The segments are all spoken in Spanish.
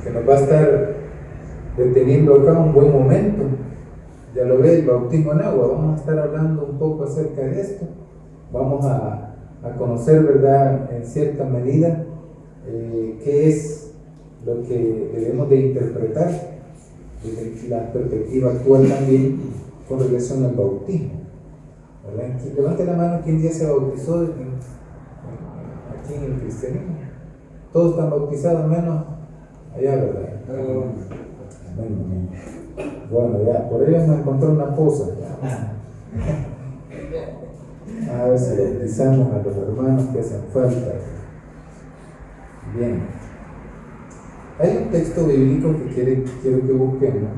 que nos va a estar deteniendo acá un buen momento. Ya lo ve, el bautismo en agua. Vamos a estar hablando un poco acerca de esto. Vamos a conocer, ¿verdad?, en cierta medida qué es lo que debemos de interpretar desde la perspectiva actual también con relación al bautismo, ¿verdad? Levante la mano quien ya se bautizó aquí en el cristianismo. Todos están bautizados menos allá, ¿verdad? Bueno, ya, por ello me encontré una poza. A ver si bautizamos a los hermanos que hacen falta. Bien. Hay un texto bíblico que quiero que busquemos.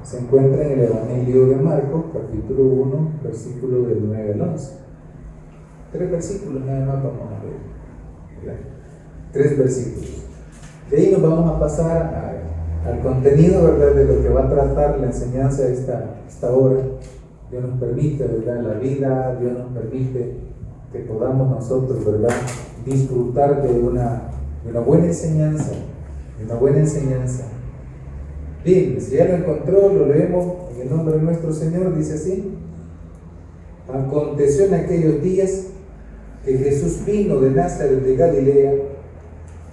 Se encuentra en el Evangelio de Marcos, capítulo 1, versículo del 9 al 11. 3 versículos nada más vamos a ver, ¿verdad? 3 versículos. De ahí nos vamos a pasar al contenido, ¿verdad?, de lo que va a tratar la enseñanza de esta hora. Dios nos permite, ¿verdad?, la vida, Dios nos permite que podamos nosotros, ¿verdad?, disfrutar de una buena enseñanza, Bien, si ya lo encontró, lo leemos en el nombre de nuestro Señor. Dice así: aconteció en aquellos días que Jesús vino de Nazaret de Galilea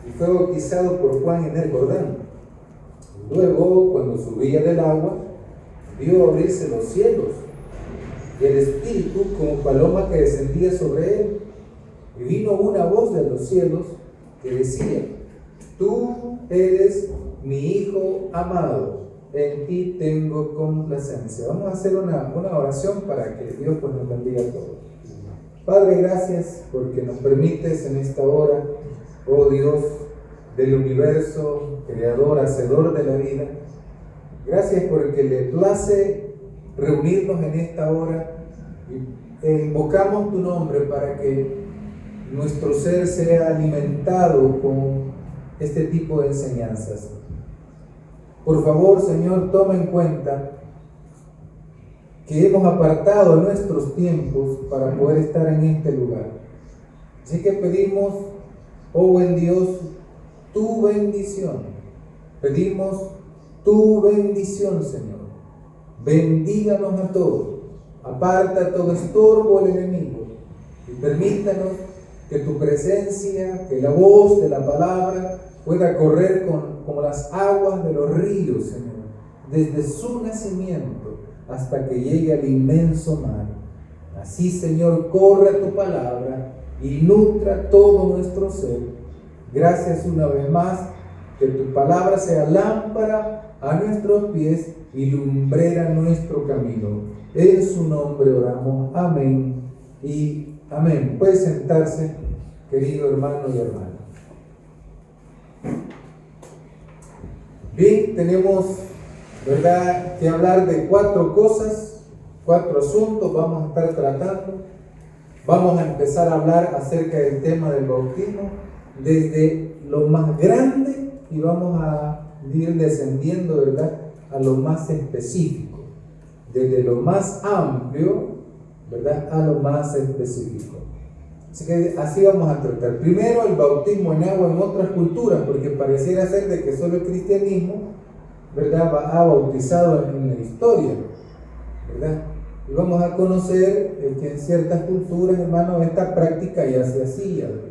y fue bautizado por Juan en el Jordán. Luego, cuando subía del agua, vio abrirse los cielos y el Espíritu como paloma que descendía sobre él. Y vino una voz de los cielos que decía: tú eres mi Hijo amado, en ti tengo complacencia. Vamos a hacer una oración para que Dios pues nos bendiga a todos. Padre, gracias porque nos permites en esta hora, oh Dios del universo, creador, hacedor de la vida. Gracias porque le place reunirnos en esta hora y invocamos tu nombre para que nuestro ser sea alimentado con este tipo de enseñanzas. Por favor, Señor, toma en cuenta que hemos apartado nuestros tiempos para poder estar en este lugar. Así que pedimos, oh buen Dios, tu bendición. Pedimos tu bendición, Señor. Bendíganos a todos. Aparta todo estorbo al enemigo y permítanos que tu presencia, que la voz de la palabra pueda correr como las aguas de los ríos, Señor, desde su nacimiento hasta que llegue al inmenso mar. Así, Señor, corra tu palabra y nutra todo nuestro ser. Gracias una vez más, que tu palabra sea lámpara a nuestros pies y lumbrera nuestro camino. En su nombre oramos. Amén y amén. Puede sentarse, querido hermano y hermana. Bien, tenemos, ¿verdad?, que hablar de 4 cosas, 4 asuntos vamos a estar tratando. Vamos a empezar a hablar acerca del tema del bautismo desde lo más grande y vamos a ir descendiendo, ¿verdad?, a lo más específico, desde lo más amplio, ¿verdad?, a lo más específico. Así que así vamos a tratar. Primero, el bautismo en agua en otras culturas, porque pareciera ser de que solo el cristianismo, ¿verdad?, ha bautizado en la historia, ¿verdad? Y vamos a conocer que en ciertas culturas, hermanos, esta práctica ya se hacía, ¿verdad?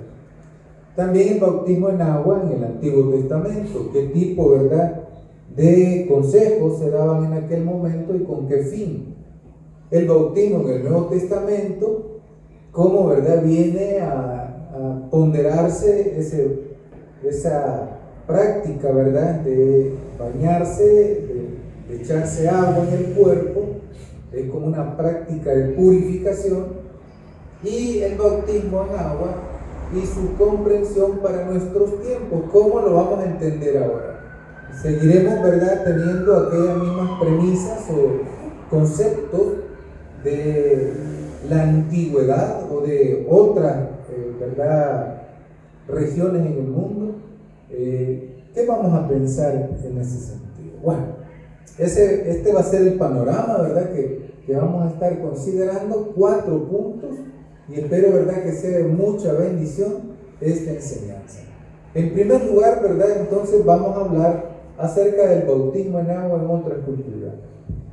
También el bautismo en agua en el Antiguo Testamento, qué tipo, ¿verdad?, de consejos se daban en aquel momento y con qué fin. El bautismo en el Nuevo Testamento, cómo, ¿verdad?, viene a ponderarse esa práctica, ¿verdad?, de bañarse, de echarse agua en el cuerpo, es como una práctica de purificación, y el bautismo en agua y su comprensión para nuestros tiempos. ¿Cómo lo vamos a entender ahora? Seguiremos, ¿verdad?, teniendo aquellas mismas premisas o conceptos de la antigüedad o de otras, ¿verdad?, regiones en el mundo. ¿Qué vamos a pensar en ese sentido? Bueno, este va a ser el panorama, ¿verdad?, que vamos a estar considerando 4 puntos y espero, ¿verdad?, que sea de mucha bendición esta enseñanza. En primer lugar, ¿verdad? Entonces vamos a hablar acerca del bautismo en agua en otras culturas.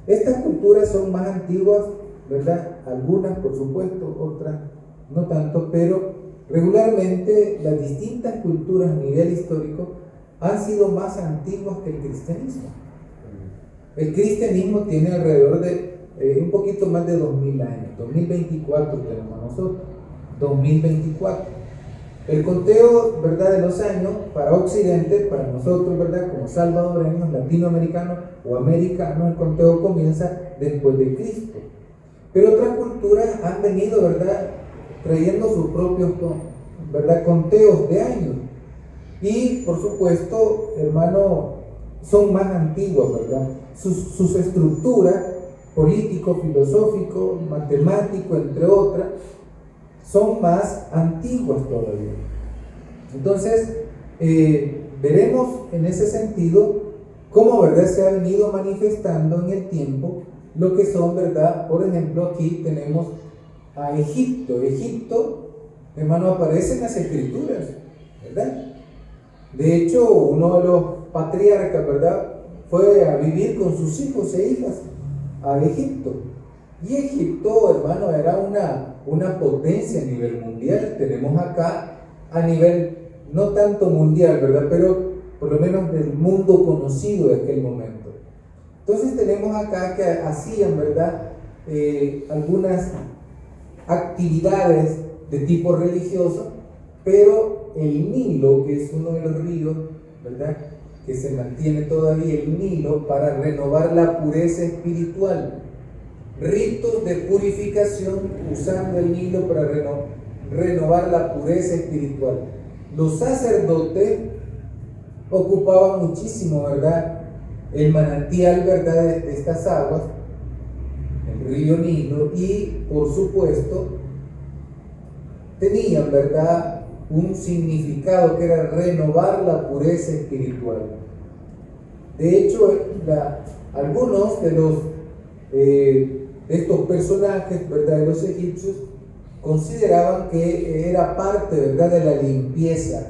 Estas culturas son más antiguas, ¿verdad? Algunas, por supuesto, otras no tanto, pero regularmente las distintas culturas a nivel histórico han sido más antiguas que el cristianismo. El cristianismo tiene alrededor de un poquito más de 2000 años, 2024 tenemos nosotros, 2024. El conteo, ¿verdad?, de los años para Occidente, para nosotros, ¿verdad?, como salvadoreños, latinoamericanos o americanos, el conteo comienza después de Cristo. Pero otras culturas han venido, ¿verdad?, trayendo sus propios, ¿verdad?, conteos de años. Y, por supuesto, hermano, son más antiguas, ¿verdad? Sus estructuras, político, filosófico, matemático, entre otras, son más antiguas todavía. Entonces, veremos en ese sentido cómo, ¿verdad?, se ha venido manifestando en el tiempo lo que son, ¿verdad? Por ejemplo, aquí tenemos a Egipto. Egipto, hermano, aparece en las escrituras, ¿verdad? De hecho, uno de los patriarcas, ¿verdad?, fue a vivir con sus hijos e hijas a Egipto. Y Egipto, hermano, era una potencia a nivel mundial. Tenemos acá a nivel, no tanto mundial, ¿verdad?, pero por lo menos del mundo conocido de aquel momento. Entonces tenemos acá que hacían, ¿verdad?, algunas actividades de tipo religioso, pero el Nilo, que es uno de los ríos, ¿verdad?, que se mantiene todavía, el Nilo, para renovar la pureza espiritual. Ritos de purificación usando el Nilo para renovar la pureza espiritual. Los sacerdotes ocupaban muchísimo, ¿verdad?, el manantial, ¿verdad?, de estas aguas, el río Nilo, y por supuesto tenían, ¿verdad?, un significado que era renovar la pureza espiritual. De hecho, algunos de estos personajes, ¿verdad?, de los egipcios, consideraban que era parte, ¿verdad?, de la limpieza,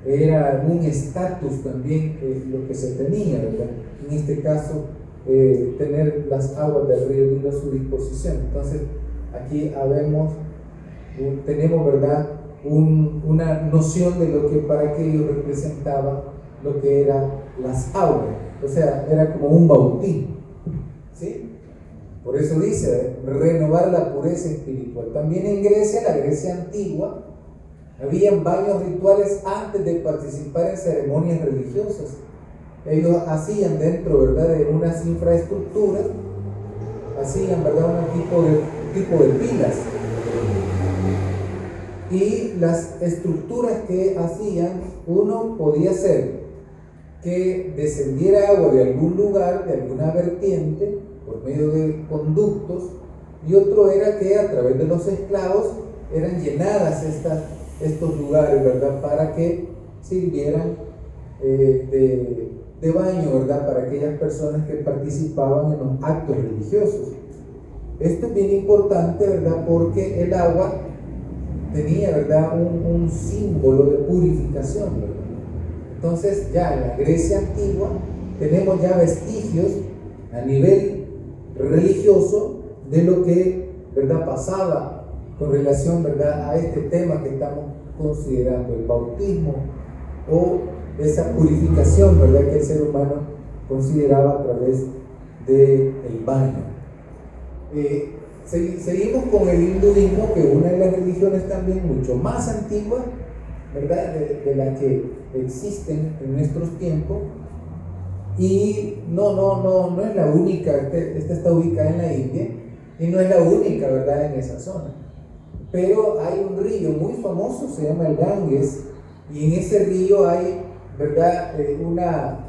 era un estatus también lo que se tenía, ¿verdad?, en este caso tener las aguas del río Nilo a su disposición. Entonces aquí tenemos, ¿verdad?, una noción de lo que para aquellos representaba lo que eran las aguas, o sea, era como un bautismo, ¿sí? Por eso dice, renovar la pureza espiritual. También en Grecia, la Grecia antigua, habían baños rituales antes de participar en ceremonias religiosas. Ellos hacían dentro, ¿verdad?, de unas infraestructuras, hacían, ¿verdad?, un tipo de pilas. Y las estructuras que hacían, uno podía ser que descendiera agua de algún lugar, de alguna vertiente, por medio de conductos, y otro era que a través de los esclavos eran llenadas estos lugares, ¿verdad?, para que sirvieran de baño, ¿verdad?, para aquellas personas que participaban en los actos religiosos. Esto es bien importante, ¿verdad?, porque el agua tenía, ¿verdad?, un símbolo de purificación, ¿verdad? Entonces ya en la Grecia antigua tenemos ya vestigios a nivel religioso de lo que, ¿verdad?, pasaba con relación, ¿verdad?, a este tema que estamos considerando, el bautismo o esa purificación, ¿verdad?, que el ser humano consideraba a través del baño. Seguimos con el hinduismo, que es una de las religiones también mucho más antiguas, ¿verdad?, de las que existen en nuestros tiempos, y no es la única. Esta está ubicada en la India y no es la única, ¿verdad?, en esa zona, pero hay un río muy famoso, se llama el Ganges, y en ese río hay, ¿verdad?, una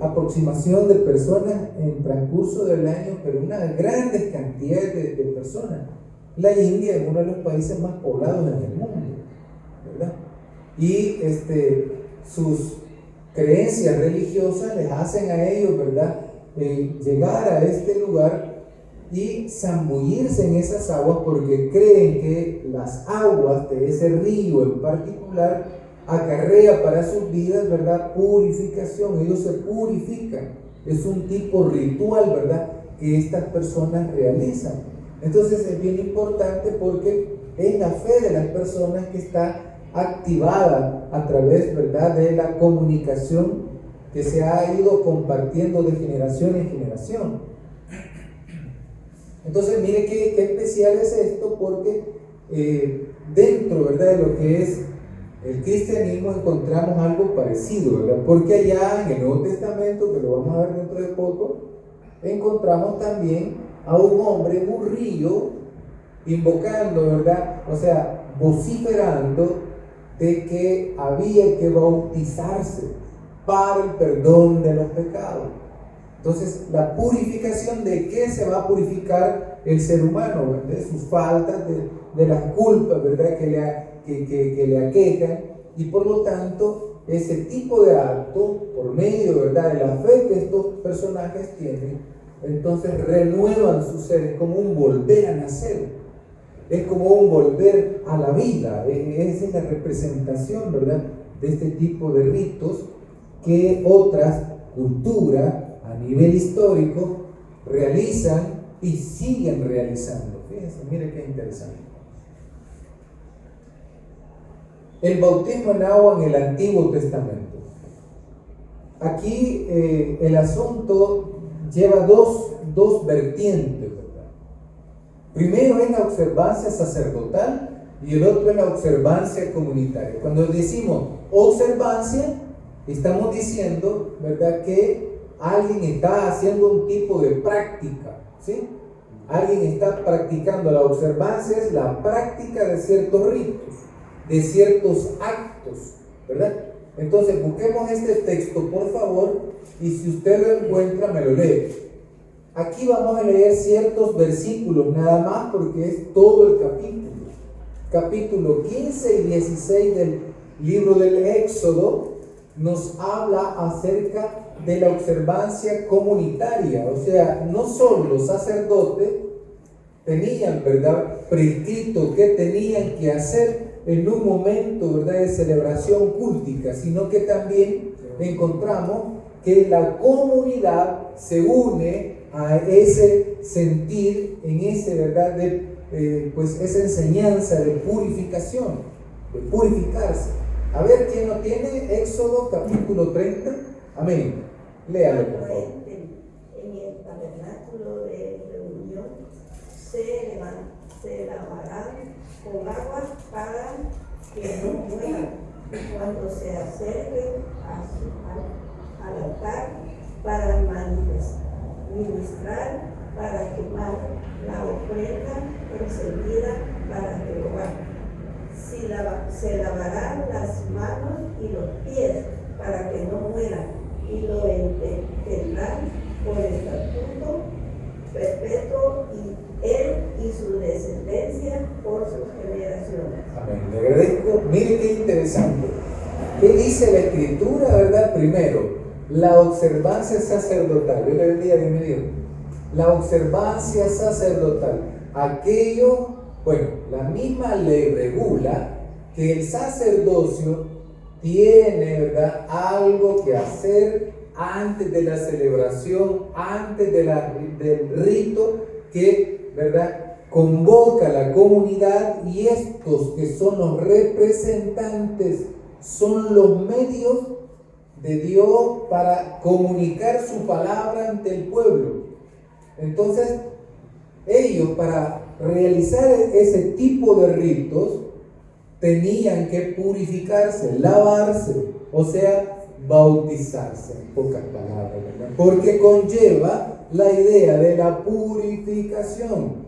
aproximación de personas en transcurso del año, pero una grandes cantidades de personas. La India es uno de los países más poblados en el mundo, ¿verdad? Y sus creencias religiosas les hacen a ellos, ¿verdad?, llegar a este lugar y zambullirse en esas aguas, porque creen que las aguas de ese río en particular acarrea para sus vidas, ¿verdad?, purificación. Ellos se purifican. Es un tipo ritual, ¿verdad?, que estas personas realizan. Entonces es bien importante porque es la fe de las personas que está activada a través, ¿verdad?, de la comunicación que se ha ido compartiendo de generación en generación. Entonces mire qué especial es esto, porque dentro, ¿verdad?, de lo que es el cristianismo encontramos algo parecido, ¿verdad? Porque allá en el Nuevo Testamento, que lo vamos a ver dentro de poco, encontramos también a un hombre, un río, invocando, ¿verdad?, o sea, vociferando de que había que bautizarse para el perdón de los pecados. Entonces, la purificación, ¿de qué se va a purificar el ser humano? De sus faltas, de las culpas, ¿verdad?, que le aquejan, y por lo tanto, ese tipo de acto, por medio, ¿verdad?, de la fe que estos personajes tienen, entonces renuevan su ser. Es como un volver a nacer, es como un volver a la vida. Esa es la representación, ¿verdad?, de este tipo de ritos que otras culturas a nivel histórico realizan y siguen realizando. Fíjense, mire qué interesante. El bautismo en agua en el Antiguo Testamento. Aquí el asunto lleva dos vertientes, ¿verdad? Primero es la observancia sacerdotal y el otro es la observancia comunitaria. Cuando decimos observancia, estamos diciendo, ¿verdad?, que alguien está haciendo un tipo de práctica, ¿sí? Alguien está practicando. La observancia es la práctica de ciertos ritos, de ciertos actos, ¿verdad? Entonces busquemos este texto, por favor, y si usted lo encuentra, me lo lee. Aquí vamos a leer ciertos versículos nada más, porque es todo el capítulo 15 y 16 del libro del Éxodo. Nos habla acerca de la observancia comunitaria. O sea, no solo los sacerdotes tenían, ¿verdad?, prescrito qué tenían que hacer en un momento, ¿verdad?, de celebración cúltica, sino que también encontramos que la comunidad se une a ese sentir, en ese, ¿verdad?, pues esa enseñanza de purificación, de purificarse. A ver, ¿quién lo tiene? Éxodo capítulo 30. Amén. Léalo, por favor. En el tabernáculo de reunión se lavarán con agua para que no mueran. Cuando se acerquen al altar para ministrar, para quemar la ofrenda encendida para Jehová. Se lavarán las manos y los pies para que no mueran, y lo tendrán por estatuto perpetuo, y él y su descendencia por sus generaciones. Amén. Le agradezco. Mire qué interesante. ¿Qué dice la Escritura, verdad? Primero, la observancia sacerdotal. Yo le bendiga, bienvenido. La observancia sacerdotal. Aquello, bueno, la misma ley regula que el sacerdocio tiene, ¿verdad?, algo que hacer antes de la celebración, antes del rito que, ¿verdad?, convoca a la comunidad, y estos que son los representantes son los medios de Dios para comunicar su palabra ante el pueblo. Entonces, ellos, para realizar ese tipo de ritos, tenían que purificarse, lavarse, o sea, bautizarse, en pocas palabras, ¿verdad?, porque conlleva la idea de la purificación.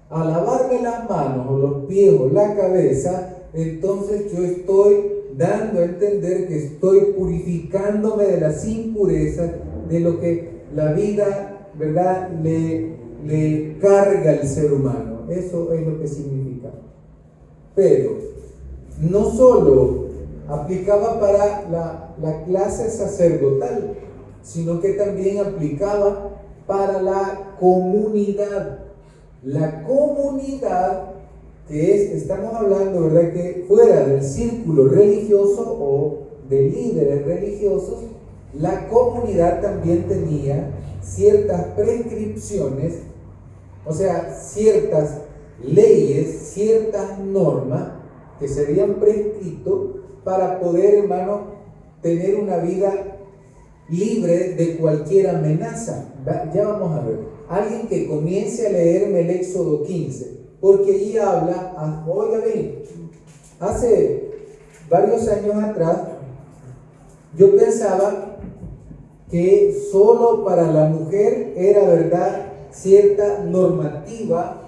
Al lavarme las manos o los pies o la cabeza, entonces yo estoy dando a entender que estoy purificándome de las impurezas, de lo que la vida, ¿verdad?, le carga al ser humano. Eso es lo que significa. Pero no solo aplicaba para la clase sacerdotal, sino que también aplicaba para la comunidad. La comunidad estamos hablando, ¿verdad?, que fuera del círculo religioso o de líderes religiosos, la comunidad también tenía ciertas prescripciones, o sea, ciertas leyes, ciertas normas que se habían prescrito para poder, hermano, tener una vida libre de cualquier amenaza. Ya vamos a ver. Alguien que comience a leerme el Éxodo 15, porque allí habla, oiga bien, hace varios años atrás, yo pensaba que solo para la mujer era, verdad, cierta normativa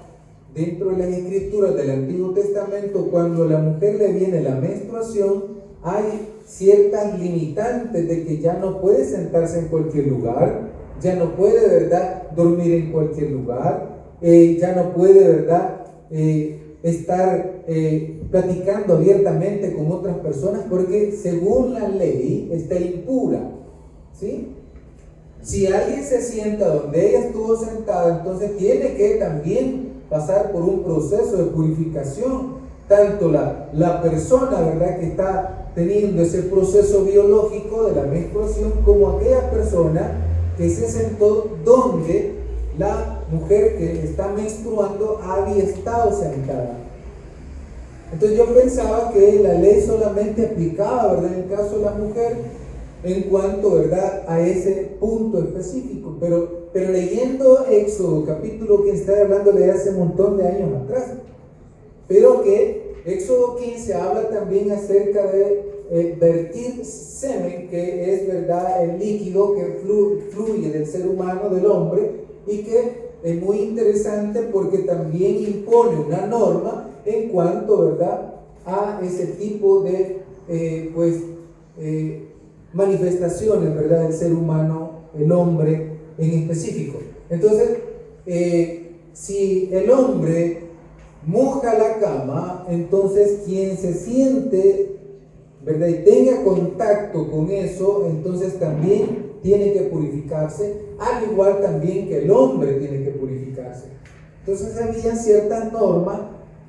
dentro de las escrituras del Antiguo Testamento. Cuando a la mujer le viene la menstruación, hay ciertas limitantes de que ya no puede sentarse en cualquier lugar, ya no puede, verdad, dormir en cualquier lugar, ya no puede, verdad, estar platicando abiertamente con otras personas, porque según la ley está impura, ¿sí? Si alguien se sienta donde ella estuvo sentada, entonces tiene que también pasar por un proceso de purificación, tanto la persona, ¿verdad?, que está teniendo ese proceso biológico de la menstruación, como aquella persona que se sentó donde la mujer que está menstruando había estado sentada. Entonces yo pensaba que la ley solamente aplicaba, ¿verdad?, en el caso de la mujer, en cuanto, ¿verdad?, a ese punto específico, pero leyendo Éxodo capítulo 15, está hablando de hace un montón de años atrás, pero que Éxodo 15 habla también acerca de vertir semen, que es, verdad, el líquido que fluye del ser humano, del hombre, y que es muy interesante porque también impone una norma en cuanto, verdad, a ese tipo de manifestaciones, ¿verdad?, del ser humano, el hombre en específico. Entonces, si el hombre moja la cama, entonces quien se siente, ¿verdad?, y tenga contacto con eso, entonces también tiene que purificarse, al igual también que el hombre tiene que purificarse. Entonces había ciertas normas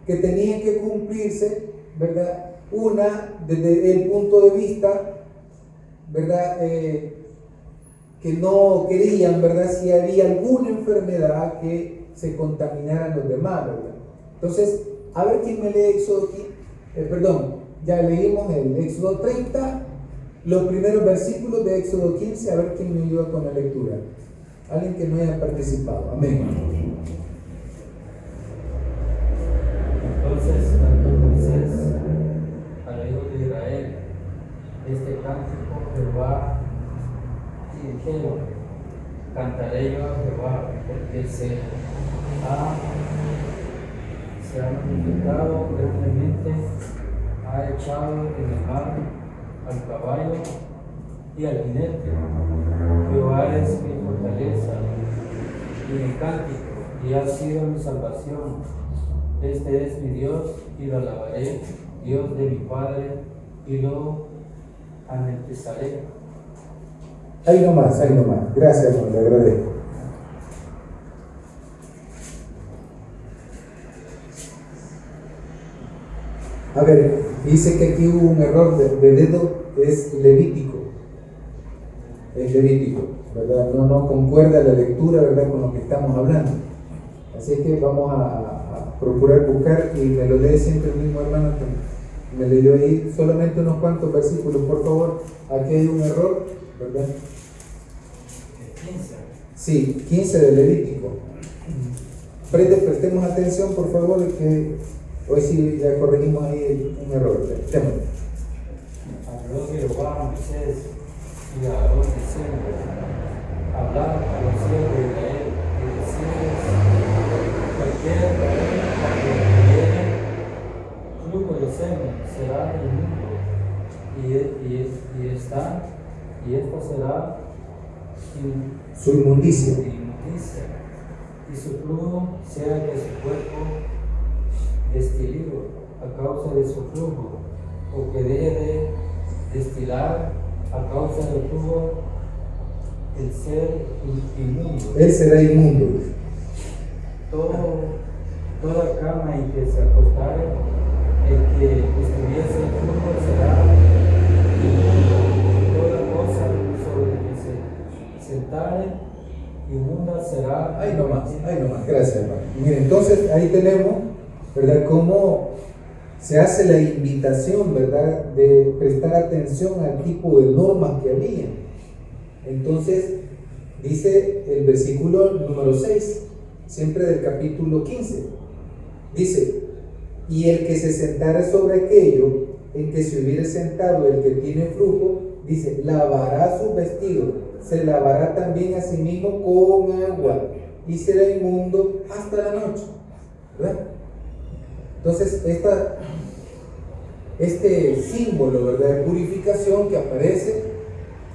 que tenían que cumplirse, ¿verdad? Una, desde el punto de vista, ¿verdad?, que no querían, ¿verdad?, si había alguna enfermedad que se contaminaran los demás, ¿verdad? Entonces, a ver quién me lee Éxodo 15, ya leímos el Éxodo 30, los primeros versículos de Éxodo 15, a ver quién me ayuda con la lectura. Alguien que no haya participado. Amén. Entonces cantó Moisés a los hijos de Israel este cántico a Jehová, y dijeron: cantaré yo a Jehová, porque se ha magnificado grandemente, ha echado en el mar al caballo y al jinete. Jehová es mi fortaleza y mi cántico, y ha sido mi salvación. Este es mi Dios, y lo alabaré, Dios de mi Padre, y lo analizaré. Ahí nomás. Gracias, hermano, le agradezco. A ver, dice que aquí hubo un error de dedo, es Levítico. Es Levítico, ¿verdad? No concuerda la lectura, ¿verdad?, con lo que estamos hablando. Así que vamos a procurar buscar, y me lo lee siempre el mismo hermano que me leyó ahí solamente unos cuantos versículos, por favor. Aquí hay un error, ¿verdad? 15. Sí, 15 de Levítico. Prestemos atención, por favor, que hoy sí ya corregimos ahí un error. Habló Jehová a Moisés y a Aarón diciendo: hablad a los hijos de Israel y decirles: cualquiera que viene flujo de semen será inmundo, y esta será su inmundicia, y su flujo sea de su cuerpo destilido a causa de su flujo, o que deje de destilar a causa del flujo, el ser inmundo. Él será inmundo. Todo toda cama en que se acostare, el que estuviese junto será inmundo, y toda cosa sobre la que se sentare, inmunda será. Ahí nomás, gracias hermano. Miren, entonces ahí tenemos, ¿verdad?, cómo se hace la invitación, ¿verdad?, de prestar atención al tipo de normas que había. Entonces, dice el versículo número 6, siempre del capítulo 15, dice: y el que se sentare sobre aquello en que se hubiere sentado el que tiene flujo, dice, lavará sus vestidos, se lavará también a sí mismo con agua, y será inmundo hasta la noche, ¿verdad? Entonces, este símbolo, ¿verdad?, de purificación que aparece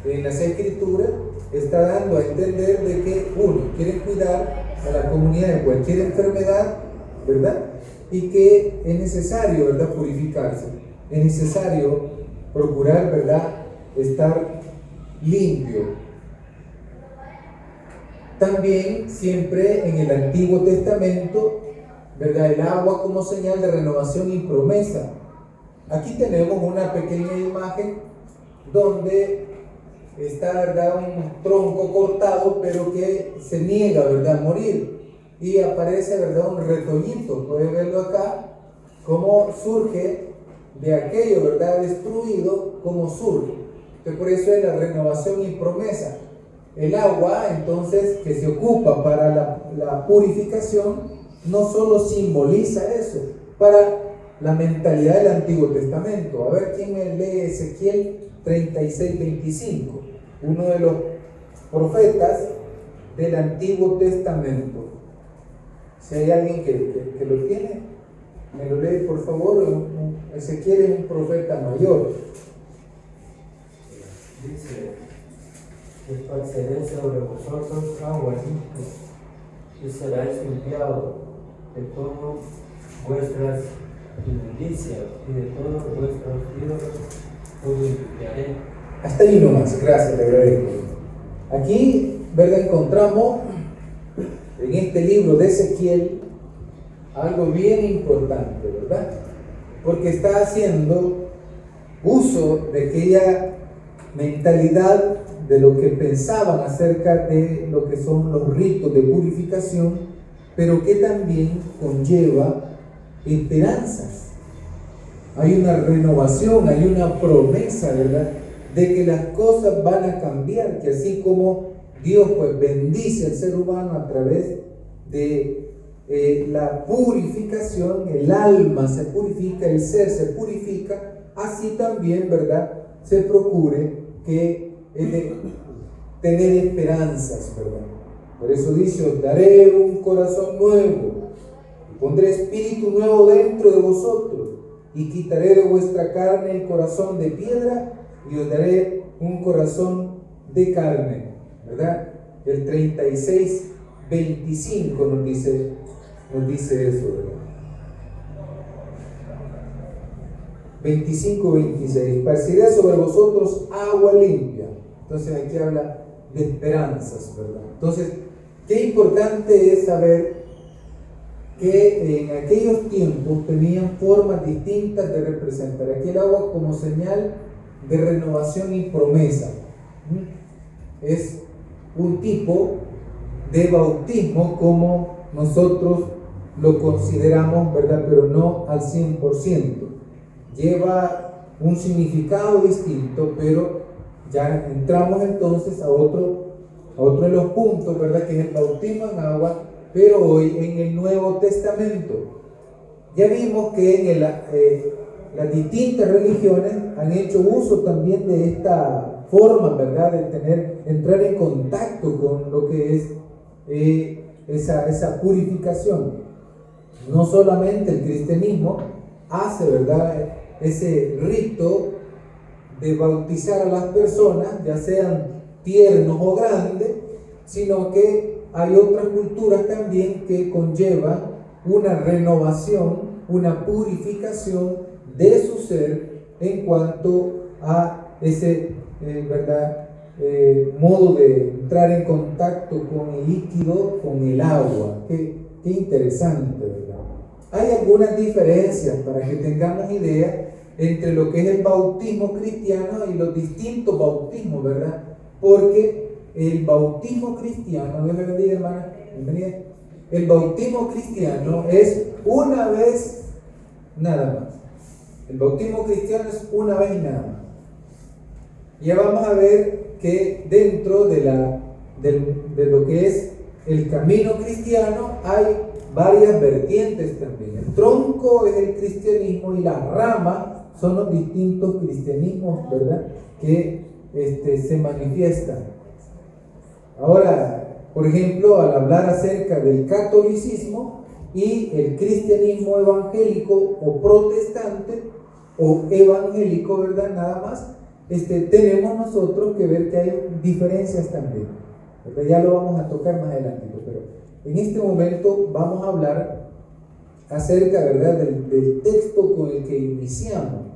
en las Escrituras está dando a entender de que uno quiere cuidar a la comunidad de cualquier enfermedad, ¿verdad?, y que es necesario, ¿verdad?, purificarse, es necesario procurar, ¿verdad?, estar limpio. También siempre en el Antiguo Testamento, ¿verdad?, el agua como señal de renovación y promesa. Aquí tenemos una pequeña imagen donde está, ¿verdad?, un tronco cortado, pero que se niega, ¿verdad?, a morir. Y aparece, ¿verdad?, un retoñito. Pueden verlo acá, cómo surge de aquello, ¿verdad?, destruido, cómo surge. Entonces, por eso es la renovación y promesa. El agua, entonces, que se ocupa para la purificación, no solo simboliza eso, para la mentalidad del Antiguo Testamento. A ver quién me lee Ezequiel 36:25, uno de los profetas del Antiguo Testamento. Si hay alguien que lo tiene, me lo lee por favor. Ezequiel es un profeta mayor. Dice: esparceré sobre vosotros agua limpia, y seráis limpiados de todas vuestras inmundicias, y de todos vuestros ídolos os limpiaré. Hasta ahí nomás, gracias, le agradezco. Aquí, ¿verdad?, encontramos en este libro de Ezequiel algo bien importante, ¿verdad? Porque está haciendo uso de aquella mentalidad de lo que pensaban acerca de lo que son los ritos de purificación, pero que también conlleva esperanzas. Hay una renovación, hay una promesa, ¿verdad?, de que las cosas van a cambiar, que así como Dios pues bendice al ser humano a través de la purificación, el alma se purifica, el ser se purifica, así también, ¿verdad?, se procure que de tener esperanzas, ¿verdad? Por eso dice: os daré un corazón nuevo, y pondré espíritu nuevo dentro de vosotros, y quitaré de vuestra carne el corazón de piedra, y os daré un corazón de carne, ¿verdad? El 36:25 nos dice eso, ¿verdad? 25:26, esparciré sobre vosotros agua limpia. Entonces aquí habla de esperanzas, ¿verdad? Entonces, qué importante es saber que en aquellos tiempos tenían formas distintas de representar aquel agua como señal de renovación y promesa. Es un tipo de bautismo como nosotros lo consideramos, ¿verdad?, pero no al 100%. Lleva un significado distinto, pero ya entramos entonces a otro de los puntos, ¿verdad?, que es el bautismo en agua, pero hoy en el Nuevo Testamento. Ya vimos que en las distintas religiones han hecho uso también de esta forma, ¿verdad?, de entrar en contacto con lo que es esa purificación. No solamente el cristianismo hace, ¿verdad?, ese rito de bautizar a las personas, ya sean tiernos o grandes, sino que hay otras culturas también que conllevan una renovación, una purificación de su ser en cuanto a ese modo de entrar en contacto con el líquido, con el agua. Qué interesante, ¿verdad? hay algunas diferencias para que tengamos idea entre lo que es el bautismo cristiano y los distintos bautismos, ¿verdad? Porque el bautismo cristiano, Dios me bendiga, hermana, bienvenida. El bautismo cristiano es una vez nada más. El bautismo cristiano es una vez y nada más. Ya vamos a ver que dentro de lo que es el camino cristiano hay varias vertientes también. El tronco es el cristianismo y la rama son los distintos cristianismos, ¿verdad?, que se manifiestan. Ahora, por ejemplo, al hablar acerca del catolicismo y el cristianismo evangélico o protestante o evangélico, ¿verdad?, nada más, tenemos nosotros que ver que hay diferencias también, ¿verdad? Ya lo vamos a tocar más adelante, pero en este momento vamos a hablar acerca, ¿verdad?, del texto con el que iniciamos,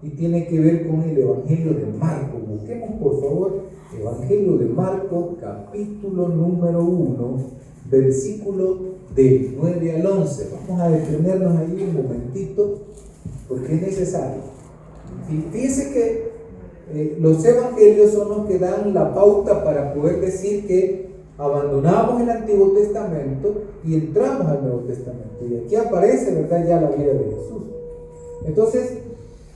y tiene que ver con el Evangelio de Marcos. Busquemos, por favor, Evangelio de Marcos, capítulo número 1, versículo del 9 al 11. Vamos a detenernos ahí un momentito, porque es necesario. Fíjense que los evangelios son los que dan la pauta para poder decir que abandonamos el Antiguo Testamento y entramos al Nuevo Testamento. Y aquí aparece, ¿verdad?, ya la vida de Jesús. Entonces,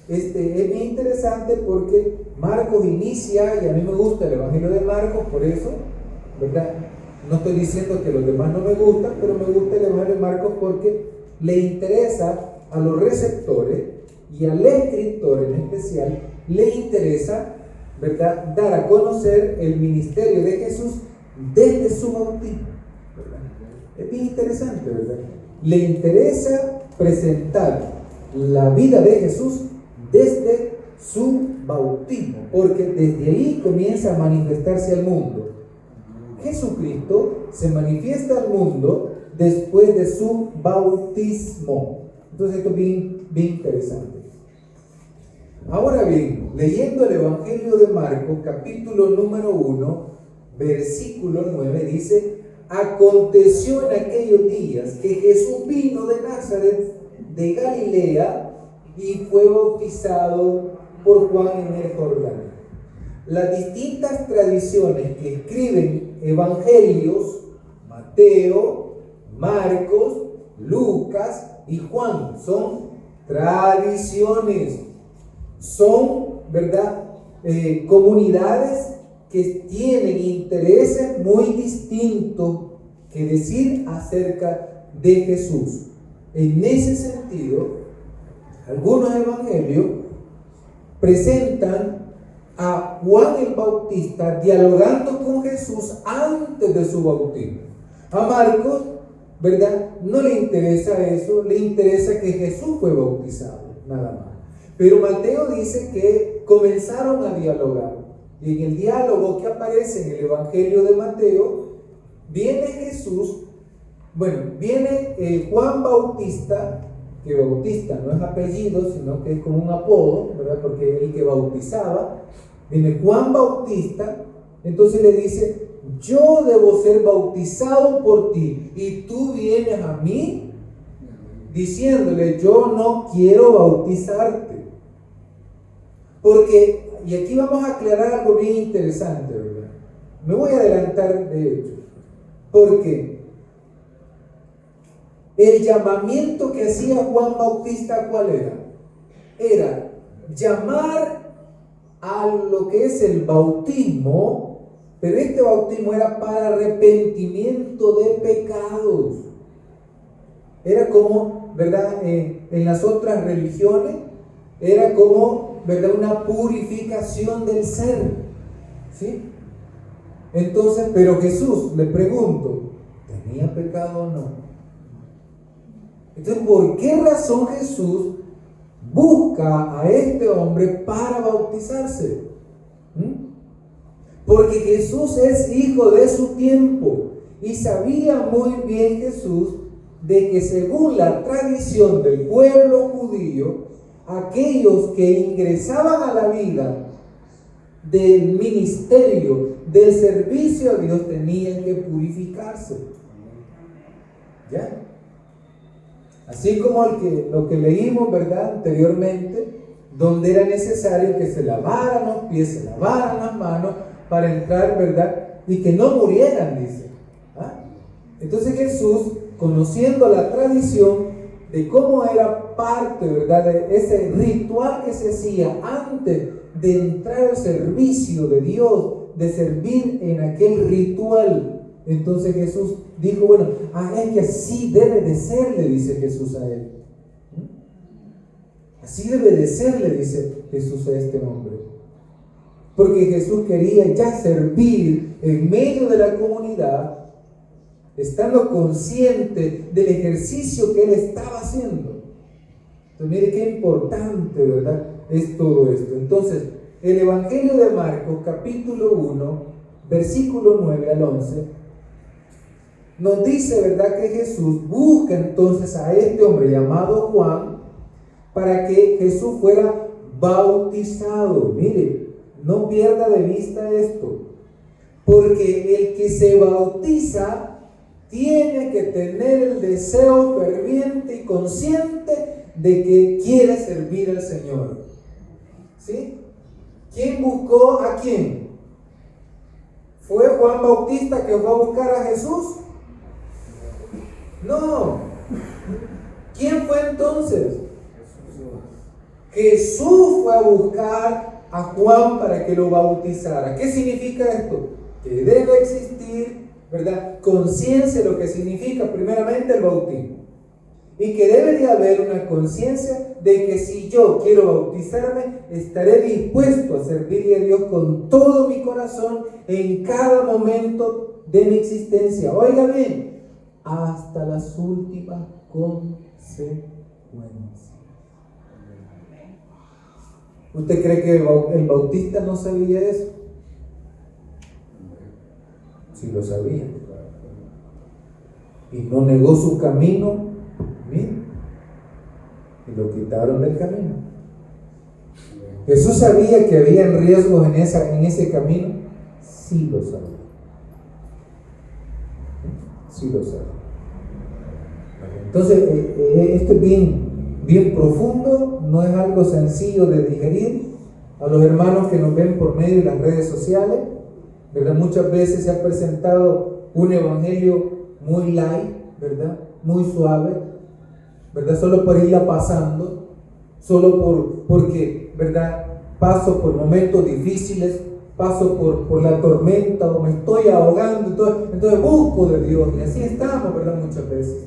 es bien interesante porque Marcos inicia, y a mí me gusta el Evangelio de Marcos, por eso, ¿verdad? No estoy diciendo que los demás no me gustan, pero me gusta el Evangelio de Marcos porque le interesa a los receptores y al escritor en especial, le interesa, ¿verdad?, dar a conocer el ministerio de Jesús desde su bautismo, ¿verdad? Es bien interesante, ¿verdad? Le interesa presentar la vida de Jesús desde su bautismo, porque desde ahí comienza a manifestarse al mundo. Jesucristo se manifiesta al mundo después de su bautismo. Entonces esto es bien interesante. Ahora bien, leyendo el Evangelio de Marcos, capítulo número 1, versículo 9, dice: aconteció en aquellos días que Jesús vino de Nazaret de Galilea y fue bautizado por Juan en el Jordán. Las distintas tradiciones que escriben evangelios, Mateo, Marcos, Lucas y Juan, son tradiciones, son, ¿verdad?, comunidades que tienen intereses muy distintos que decir acerca de Jesús. En ese sentido, algunos evangelios presentan a Juan el Bautista dialogando con Jesús antes de su bautismo. A Marcos, ¿verdad?, no le interesa eso, le interesa que Jesús fue bautizado, nada más. Pero Mateo dice que comenzaron a dialogar. Y en el diálogo que aparece en el Evangelio de Mateo, viene Jesús, viene Juan Bautista, que Bautista no es apellido, sino que es como un apodo, ¿verdad?, porque es el que bautizaba. Viene Juan Bautista, entonces le dice: yo debo ser bautizado por ti, y tú vienes a mí diciéndole: yo no quiero bautizarte. Porque, y aquí vamos a aclarar algo bien interesante, ¿verdad? Me voy a adelantar de hecho, porque el llamamiento que hacía Juan Bautista, ¿cuál era? Era llamar a lo que es el bautismo, pero este bautismo era para arrepentimiento de pecados. Era como, ¿verdad?, en las otras religiones, era como, ¿verdad?, una purificación del ser, ¿sí? Entonces, pero Jesús, le pregunto, ¿tenía pecado o no? Entonces, ¿por qué razón Jesús busca a este hombre para bautizarse? Porque Jesús es hijo de su tiempo, y sabía muy bien Jesús de que según la tradición del pueblo judío, aquellos que ingresaban a la vida del ministerio, del servicio a Dios, tenían que purificarse. ¿Ya? Así como lo que leímos, ¿verdad? Anteriormente, donde era necesario que se lavaran los pies, se lavaran las manos para entrar, ¿verdad? Y que no murieran, dice. ¿Ah? Entonces Jesús, conociendo la tradición de cómo era parte, ¿verdad?, de ese ritual que se hacía antes de entrar al servicio de Dios, de servir en aquel ritual, entonces Jesús dijo, bueno, es que así debe de ser, le dice Jesús a él. Así debe de ser, le dice Jesús a este hombre. Porque Jesús quería ya servir en medio de la comunidad, estando consciente del ejercicio que él estaba haciendo. Entonces, mire qué importante, ¿verdad?, es todo esto. Entonces, el Evangelio de Marcos, capítulo 1, versículo 9 al 11, nos dice, ¿verdad?, que Jesús busca entonces a este hombre llamado Juan para que Jesús fuera bautizado. Mire, no pierda de vista esto, porque el que se bautiza tiene que tener el deseo ferviente y consciente de que quiere servir al Señor. ¿Sí? ¿Quién buscó a quién? ¿Fue Juan Bautista que fue a buscar a Jesús? No. ¿Quién fue entonces? Jesús fue a buscar a Juan para que lo bautizara. ¿Qué significa esto? Que debe existir, ¿verdad?, conciencia de lo que significa primeramente el bautismo. Y que debe de haber una conciencia de que si yo quiero bautizarme, estaré dispuesto a servirle a Dios con todo mi corazón en cada momento de mi existencia. Oiga bien, hasta las últimas consecuencias. ¿Usted cree que el bautista no sabía eso? Sí lo sabía. Y no negó su camino. Mira, y lo quitaron del camino. Jesús sabía que había riesgos en ese camino. Sí lo sabía. Sí lo sabía. Entonces, esto es bien profundo, no es algo sencillo de digerir. A los hermanos que nos ven por medio de las redes sociales, ¿verdad?, muchas veces se ha presentado un evangelio muy light, ¿verdad?, muy suave, ¿verdad?, solo por irla pasando, solo porque, ¿verdad?, paso por momentos difíciles, paso por la tormenta o me estoy ahogando, entonces busco de Dios. Y así estamos, ¿verdad?, muchas veces.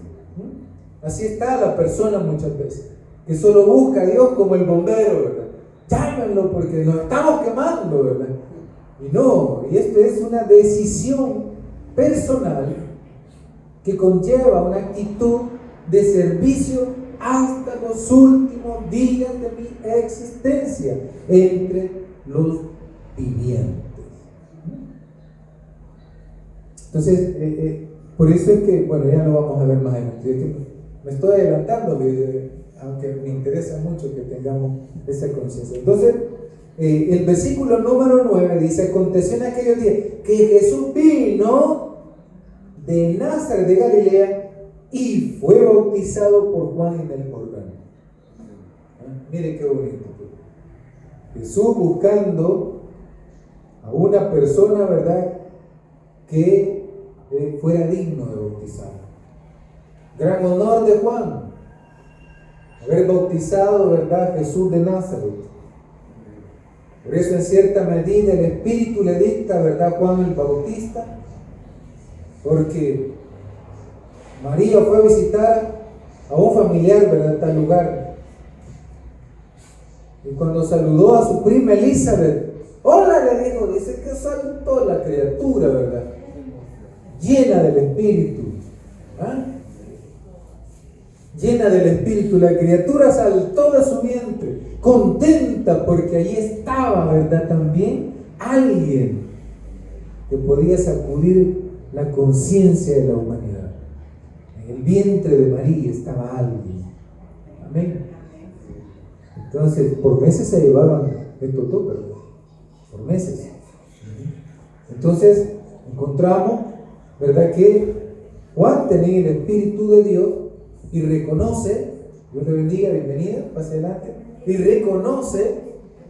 Así está la persona muchas veces, que solo busca a Dios como el bombero, ¿verdad? Llámenlo porque nos estamos quemando, ¿verdad? Y no, y esto es una decisión personal que conlleva una actitud de servicio hasta los últimos días de mi existencia entre los vivientes. Entonces, por eso es que, bueno, ya lo vamos a ver más adelante. Me estoy adelantando, aunque me interesa mucho que tengamos esa conciencia. Entonces, el versículo número 9 dice: aconteció en aquellos días que Jesús vino de Nazaret de Galilea y fue bautizado por Juan en el Jordán. Mire qué bonito. Jesús buscando a una persona, ¿verdad?, que fuera digno de bautizar. Gran honor de Juan, haber bautizado, ¿verdad?, Jesús de Nazaret. Por eso, en cierta medida, el Espíritu le dicta, ¿verdad?, Juan el Bautista, porque María fue a visitar a un familiar, ¿verdad?, en tal lugar. Y cuando saludó a su prima Elizabeth, hola, le dijo, dice que saltó la criatura, ¿verdad?, llena del Espíritu. ¿Ah? Llena del Espíritu, la criatura saltó de su vientre, contenta porque allí estaba, ¿verdad?, también alguien que podía sacudir la conciencia de la humanidad. En el vientre de María estaba alguien. Amén. Entonces, por meses se llevaban estos dos, ¿verdad? Por meses. Entonces, encontramos, ¿verdad?, que Juan tenía el Espíritu de Dios y reconoce, Dios le bendiga, bienvenida, pase adelante, y reconoce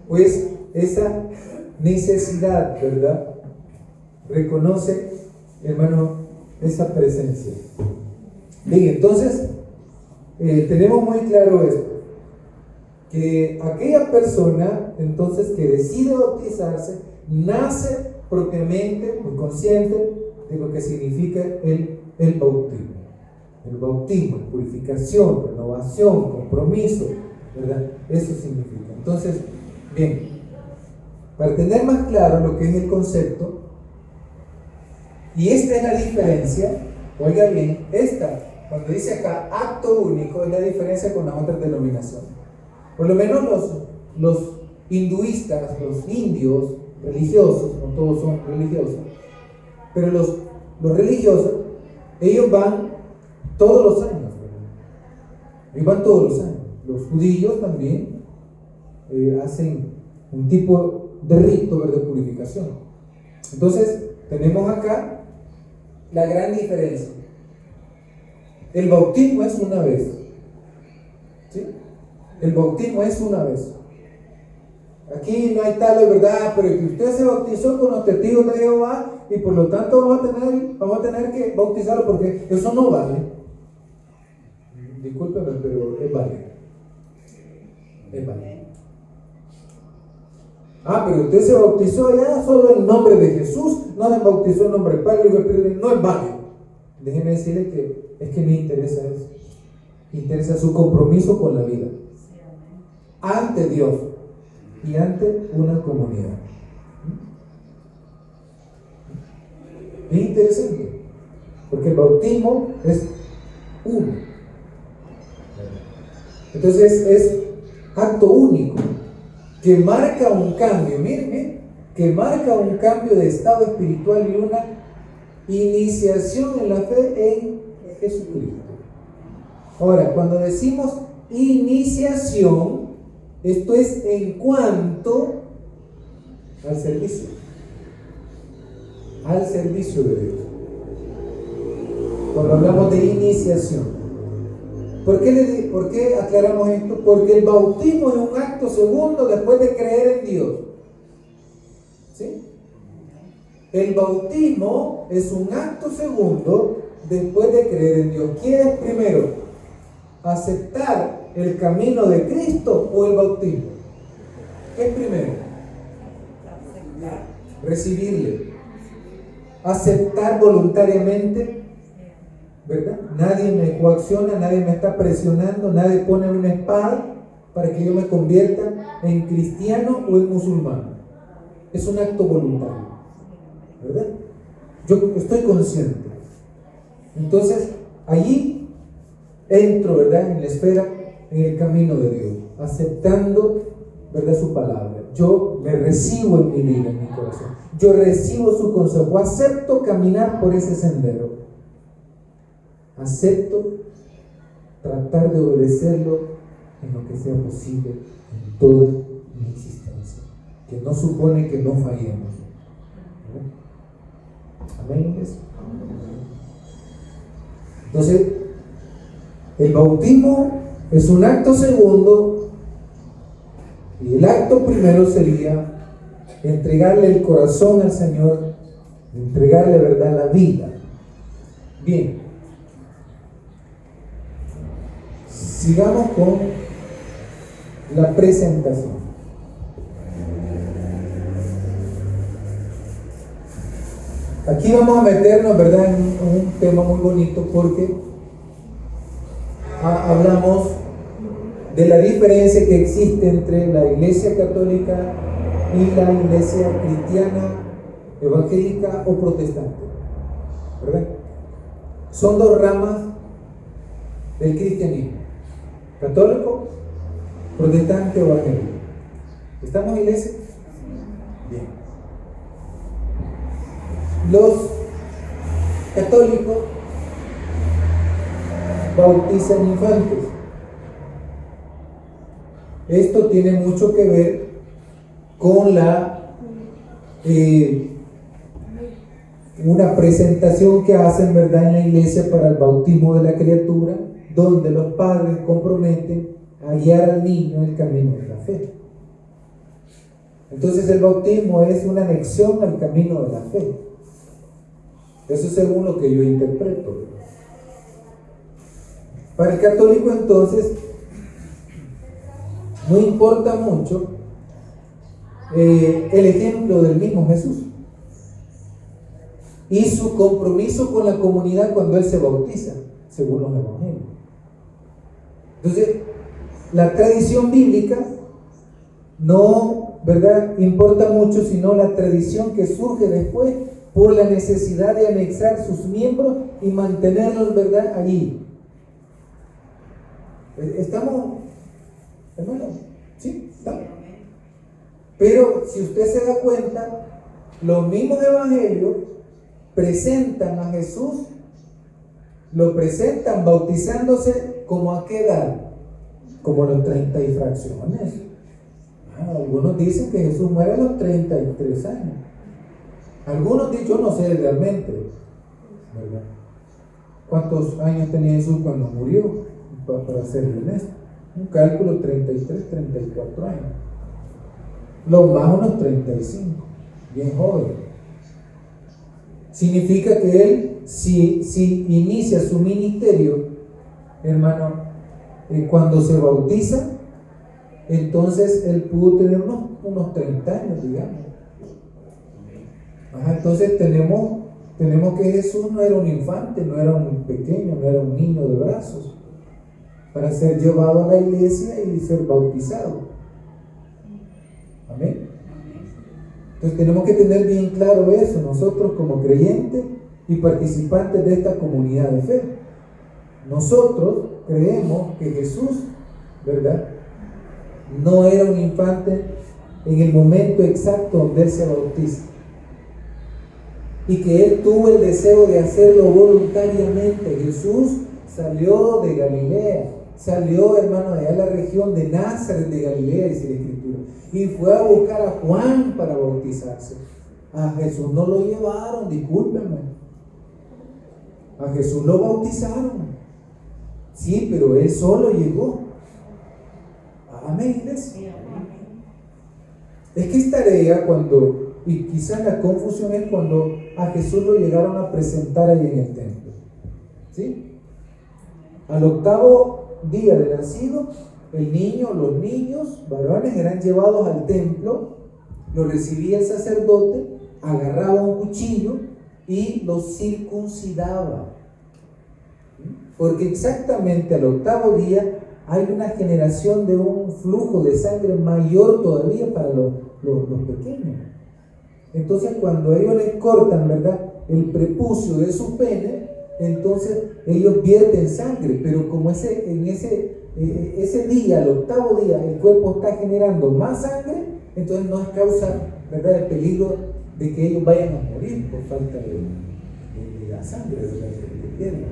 pues esa necesidad, ¿verdad? Reconoce, hermano, esa presencia. Bien, entonces tenemos muy claro esto, que aquella persona entonces que decide bautizarse nace propiamente, muy consciente de lo que significa el bautismo. El bautismo, purificación, renovación, compromiso, ¿verdad? Eso significa. Entonces, bien, para tener más claro lo que es el concepto, y esta es la diferencia, oiga bien, cuando dice acá acto único, es la diferencia con las otras denominaciones. Por lo menos los hinduistas, los indios religiosos, no todos son religiosos, pero los religiosos, ellos van todos los años, ¿verdad? Ellos van todos los años. Los judíos también hacen un tipo de rito, ¿verdad?, de purificación. Entonces, tenemos acá la gran diferencia. El bautismo es una vez, ¿sí? El bautismo es una vez. Aquí no hay tal, ¿verdad? Pero que usted se bautizó con los testigos de Jehová y por lo tanto vamos a tener que bautizarlo, porque eso no vale. Discúlpeme, pero es válido. Es válido. Pero usted se bautizó allá solo en nombre de Jesús, no se bautizó en nombre del Padre, no es válido. Déjeme decirle que es que me interesa eso. Me interesa su compromiso con la vida ante Dios y ante una comunidad. Es interesante, porque el bautismo es uno. Entonces es acto único que marca un cambio, miren, que marca un cambio de estado espiritual y una iniciación en la fe en Jesucristo. Ahora, cuando decimos iniciación, esto es en cuanto al servicio de Dios. Cuando hablamos de iniciación, ¿por qué aclaramos esto? Porque el bautismo es un acto segundo después de creer en Dios. ¿Sí? El bautismo es un acto segundo después de creer en Dios. ¿Quién es primero? ¿Aceptar el camino de Cristo o el bautismo? ¿Qué es primero? Recibirle. Aceptar voluntariamente, ¿verdad? Nadie me coacciona, nadie me está presionando, nadie pone una espada para que yo me convierta en cristiano o en musulmán. Es un acto voluntario, ¿verdad? Yo estoy consciente. Entonces, allí entro, ¿verdad?, en la esfera, en el camino de Dios, aceptando, ¿verdad?, su palabra. Yo le recibo en mi vida, en mi corazón. Yo recibo su consejo. Acepto caminar por ese sendero. Acepto tratar de obedecerlo en lo que sea posible en toda mi existencia, que no supone que no fallemos. Amén. Entonces, el bautismo es un acto segundo y el acto primero sería entregarle el corazón al Señor, entregarle, ¿verdad?, la vida. Bien, sigamos con la presentación. Aquí vamos a meternos, ¿verdad?, en un tema muy bonito, porque hablamos de la diferencia que existe entre la Iglesia católica y la Iglesia cristiana, evangélica o protestante, ¿verdad? Son dos ramas del cristianismo: católico, protestante o evangélico. ¿Estamos, iglesia? Bien. Los católicos bautizan infantes. Esto tiene mucho que ver con una presentación que hacen, ¿verdad?, en la iglesia para el bautismo de la criatura, donde los padres comprometen a guiar al niño en el camino de la fe. Entonces el bautismo es una anexión al camino de la fe. Eso es según lo que yo interpreto. Para el católico, entonces, no importa mucho el ejemplo del mismo Jesús y su compromiso con la comunidad cuando Él se bautiza, según los evangelios. Entonces, la tradición bíblica no, ¿verdad?, importa mucho, sino la tradición que surge después por la necesidad de anexar sus miembros y mantenerlos, ¿verdad?, allí. ¿Estamos, hermanos? ¿Sí? ¿Estamos? Pero si usted se da cuenta, los mismos evangelios presentan a Jesús, lo presentan bautizándose como a qué edad, como a los 30 y fracciones. Algunos dicen que Jesús muere a los 33 años. Algunos dicen, yo no sé realmente, ¿verdad?, cuántos años tenía Jesús cuando murió, para ser honesto. Un cálculo 33, 34 años. Los más unos 35, bien joven. Significa que él, si inicia su ministerio, hermano, cuando se bautiza, entonces él pudo tener unos 30 años, digamos. Entonces tenemos que Jesús no era un infante, no era un pequeño, no era un niño de brazos, para ser llevado a la iglesia y ser bautizado. Amén. Entonces tenemos que tener bien claro eso, nosotros como creyentes y participantes de esta comunidad de fe. Nosotros creemos que Jesús, ¿verdad?, no era un infante en el momento exacto donde Él se bautiza, y que Él tuvo el deseo de hacerlo voluntariamente. Jesús salió de Galilea, salió, hermano, de allá la región de Nazaret de Galilea, dice la Escritura, y fue a buscar a Juan para bautizarse. A Jesús no lo llevaron, discúlpenme. A Jesús lo bautizaron. Sí, pero Él solo llegó. Amén, iglesia. Es que es tarea cuando, y quizás la confusión es cuando a Jesús lo llegaron a presentar ahí en el templo. ¿Sí? Al 8º día de nacido, el niño, los niños varones eran llevados al templo, lo recibía el sacerdote, agarraba un cuchillo y los circuncidaba. Porque exactamente al 8º día hay una generación de un flujo de sangre mayor todavía para los pequeños. Entonces, cuando ellos les cortan, ¿verdad?, el prepucio de su pene, entonces ellos vierten sangre, pero como ese día, el 8º día, el cuerpo está generando más sangre, entonces no es causa, ¿verdad?, de peligro de que ellos vayan a morir por falta de la sangre, ¿verdad?, que pierden.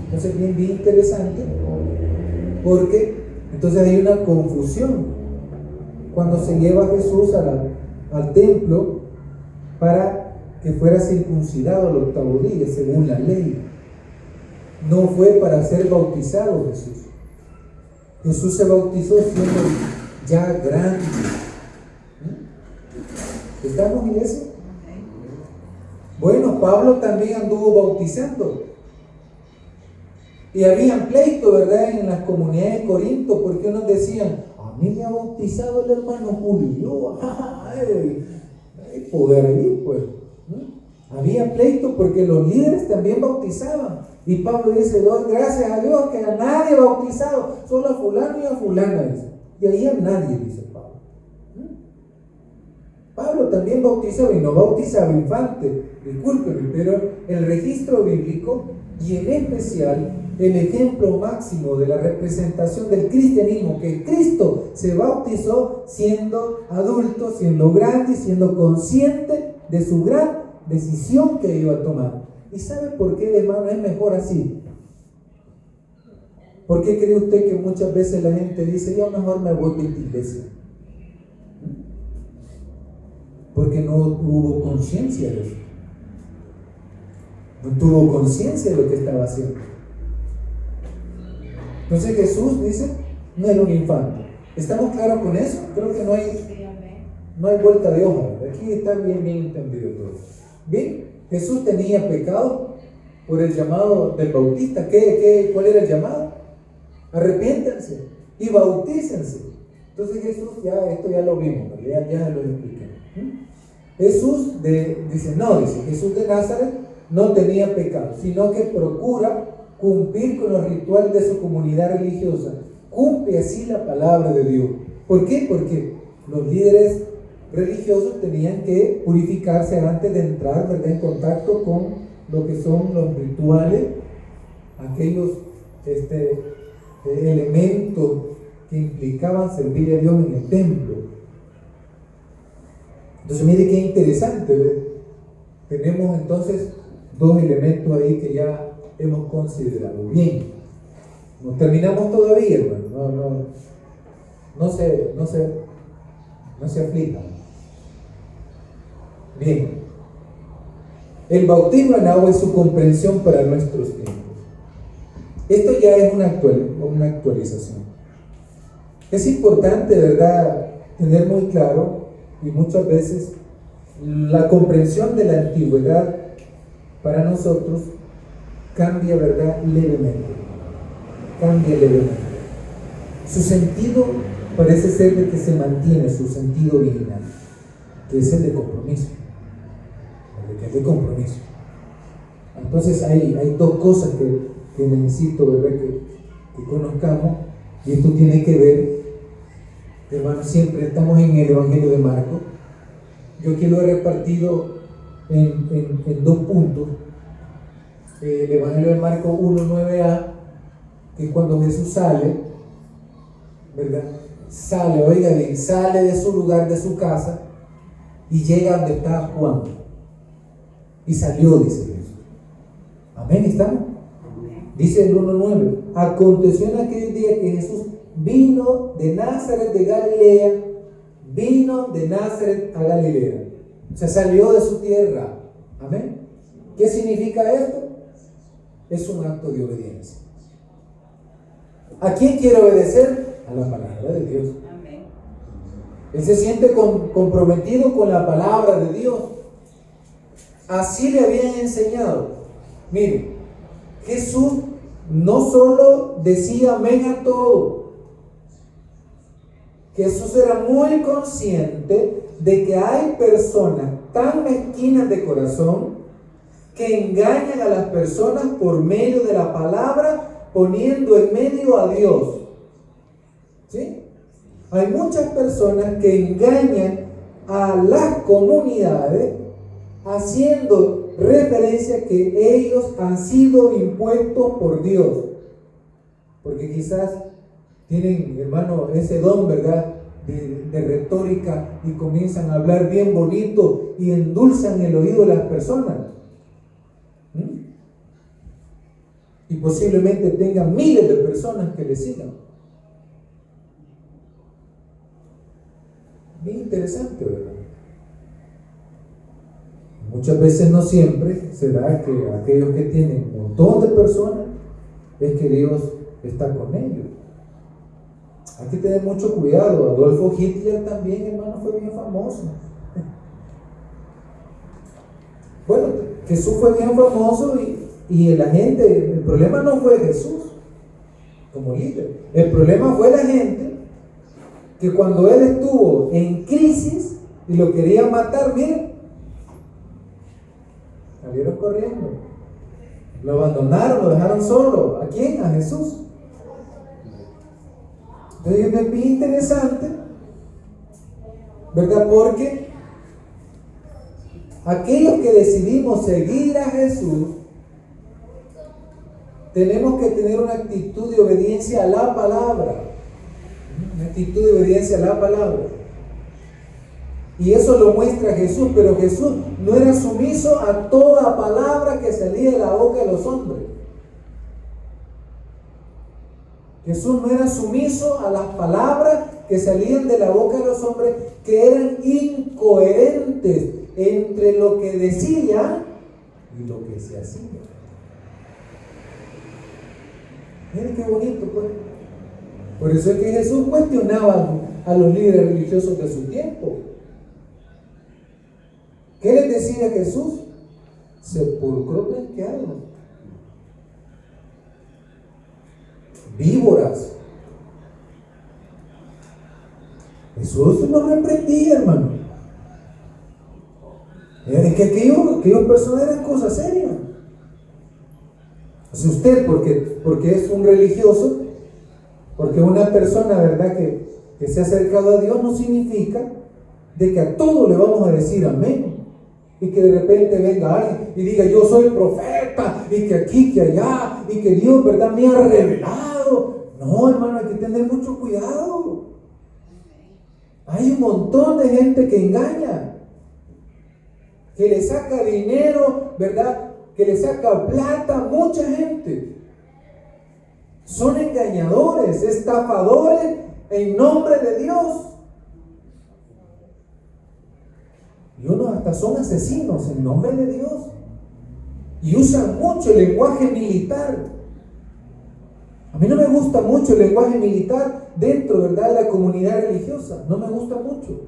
Entonces, bien interesante, porque entonces hay una confusión cuando se lleva a Jesús al templo para que fuera circuncidado al 8º día, según la ley. No fue para ser bautizado Jesús. Jesús se bautizó siendo ya grande. ¿Estamos, iglesia? Bueno, Pablo también anduvo bautizando. Y habían pleito, ¿verdad?, en las comunidades de Corinto, porque unos decían, a mí me ha bautizado el hermano Julio. Hay poder ahí, pues. Había pleito porque los líderes también bautizaban. Y Pablo dice, doy gracias a Dios que a nadie bautizado, solo a fulano y a fulana, dice. Y ahí a nadie, dice Pablo. Pablo también bautizaba, y no bautizaba infantes, discúlpenme, pero el registro bíblico, y en especial el ejemplo máximo de la representación del cristianismo, que Cristo se bautizó siendo adulto, siendo grande y siendo consciente de su gran decisión que iba a tomar. ¿Y sabe por qué, hermano, es mejor así? ¿Por qué cree usted que muchas veces la gente dice, yo mejor me voy de esta iglesia? Porque no tuvo conciencia de eso. No tuvo conciencia de lo que estaba haciendo. Entonces Jesús dice, no era un infante. ¿Estamos claros con eso? Creo que no hay vuelta de hoja. Aquí está bien entendido todo. Bien, Jesús tenía pecado por el llamado del bautista. ¿Cuál era el llamado? Arrepiéntanse y bautícense. Entonces Jesús, esto ya lo vimos, ya lo expliqué. Jesús dice, Jesús de Nazaret no tenía pecado, sino que procura cumplir con los rituales de su comunidad religiosa. Cumple así la palabra de Dios. ¿Por qué? Porque los líderes religiosos tenían que purificarse antes de entrar, ¿verdad?, en contacto con lo que son los rituales, aquellos elementos que implicaban servir a Dios en el templo. Entonces mire qué interesante, ¿ves? Tenemos entonces dos elementos ahí que ya hemos considerado. Bien, no terminamos todavía, hermano. No se aflijan. Bien, el bautismo en agua es su comprensión para nuestros tiempos. Esto ya es una actualización. Es importante, ¿verdad?, tener muy claro, y muchas veces la comprensión de la antigüedad para nosotros cambia, ¿verdad?, levemente. Su sentido parece ser de que se mantiene, su sentido original, que es el de compromiso. Entonces hay dos cosas que necesito, ¿verdad?, que conozcamos, y esto tiene que ver, hermanos, siempre estamos en el Evangelio de Marcos. Yo aquí lo he repartido en dos puntos. El Evangelio de Marcos 1:9a, que es cuando Jesús sale, ¿verdad? Sale de su lugar, de su casa, y llega donde está Juan. Y salió, dice Jesús. Amén, ¿estamos? Dice el 1:9. Aconteció en aquel día que Jesús vino de Nazaret de Galilea, a Galilea. O sea, salió de su tierra. Amén. ¿Qué significa esto? Es un acto de obediencia. ¿A quién quiere obedecer? A la palabra de Dios. Amén. Él se siente comprometido con la palabra de Dios. Así le habían enseñado. Mire, Jesús no solo decía amén a todo. Jesús era muy consciente de que hay personas tan mezquinas de corazón que engañan a las personas por medio de la palabra, poniendo en medio a Dios. ¿Sí? Hay muchas personas que engañan a las comunidades haciendo referencia que ellos han sido impuestos por Dios. Porque quizás tienen, hermano, ese don, ¿verdad?, de retórica, y comienzan a hablar bien bonito y endulzan el oído de las personas. Y posiblemente tengan miles de personas que le sigan. Bien interesante, ¿verdad? Muchas veces, no siempre, se da que aquellos que tienen un montón de personas es que Dios está con ellos. Hay que tener mucho cuidado. Adolfo Hitler también, hermano, fue bien famoso. Bueno, Jesús fue bien famoso y la gente, el problema no fue Jesús como líder. El problema fue la gente que cuando él estuvo en crisis y lo querían matar, miren, salieron corriendo. Lo abandonaron, lo dejaron solo. ¿A quién? A Jesús. Entonces es bien interesante, ¿verdad? Porque aquellos que decidimos seguir a Jesús, tenemos que tener una actitud de obediencia a la palabra. Una actitud de obediencia a la palabra. Y eso lo muestra Jesús, pero Jesús no era sumiso a toda palabra que salía de la boca de los hombres. Jesús no era sumiso a las palabras que salían de la boca de los hombres, que eran incoherentes entre lo que decía y lo que se hacía. Miren qué bonito, pues. Por eso es que Jesús cuestionaba a los líderes religiosos de su tiempo. ¿Qué les decía Jesús? Sepulcro blanqueado, víboras. Jesús los reprendía, hermano. Es que aquellos personas eran cosas serias. Si usted, porque es un religioso, porque una persona, ¿verdad?, que se ha acercado a Dios, no significa de que a todo le vamos a decir amén. Y que de repente venga alguien y diga, yo soy profeta, y que aquí, que allá, y que Dios, ¿verdad?, me ha revelado. No, hermano, hay que tener mucho cuidado. Hay un montón de gente que engaña, que le saca dinero, ¿verdad?, que le saca plata, mucha gente. Son engañadores, estafadores en nombre de Dios. Y unos hasta son asesinos en nombre de Dios. Y usan mucho el lenguaje militar. A mí no me gusta mucho el lenguaje militar dentro, ¿verdad?, de la comunidad religiosa. No me gusta mucho.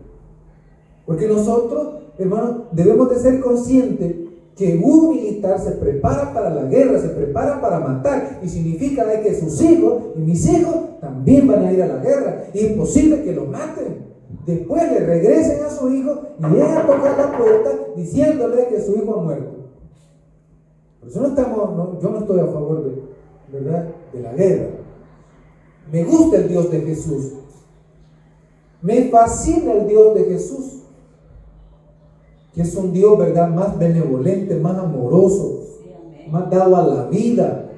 Porque nosotros, hermanos, debemos de ser conscientes que un militar se prepara para la guerra, se prepara para matar, y significa de que sus hijos y mis hijos también van a ir a la guerra, y es posible que los maten. Después le regresen a su hijo y lleguen a tocar la puerta diciéndole que su hijo ha muerto. Por eso yo no estoy a favor ¿verdad?, de la guerra. Me gusta el Dios de Jesús. Me fascina el Dios de Jesús, que es un Dios, ¿verdad?, más benevolente, más amoroso, más dado a la vida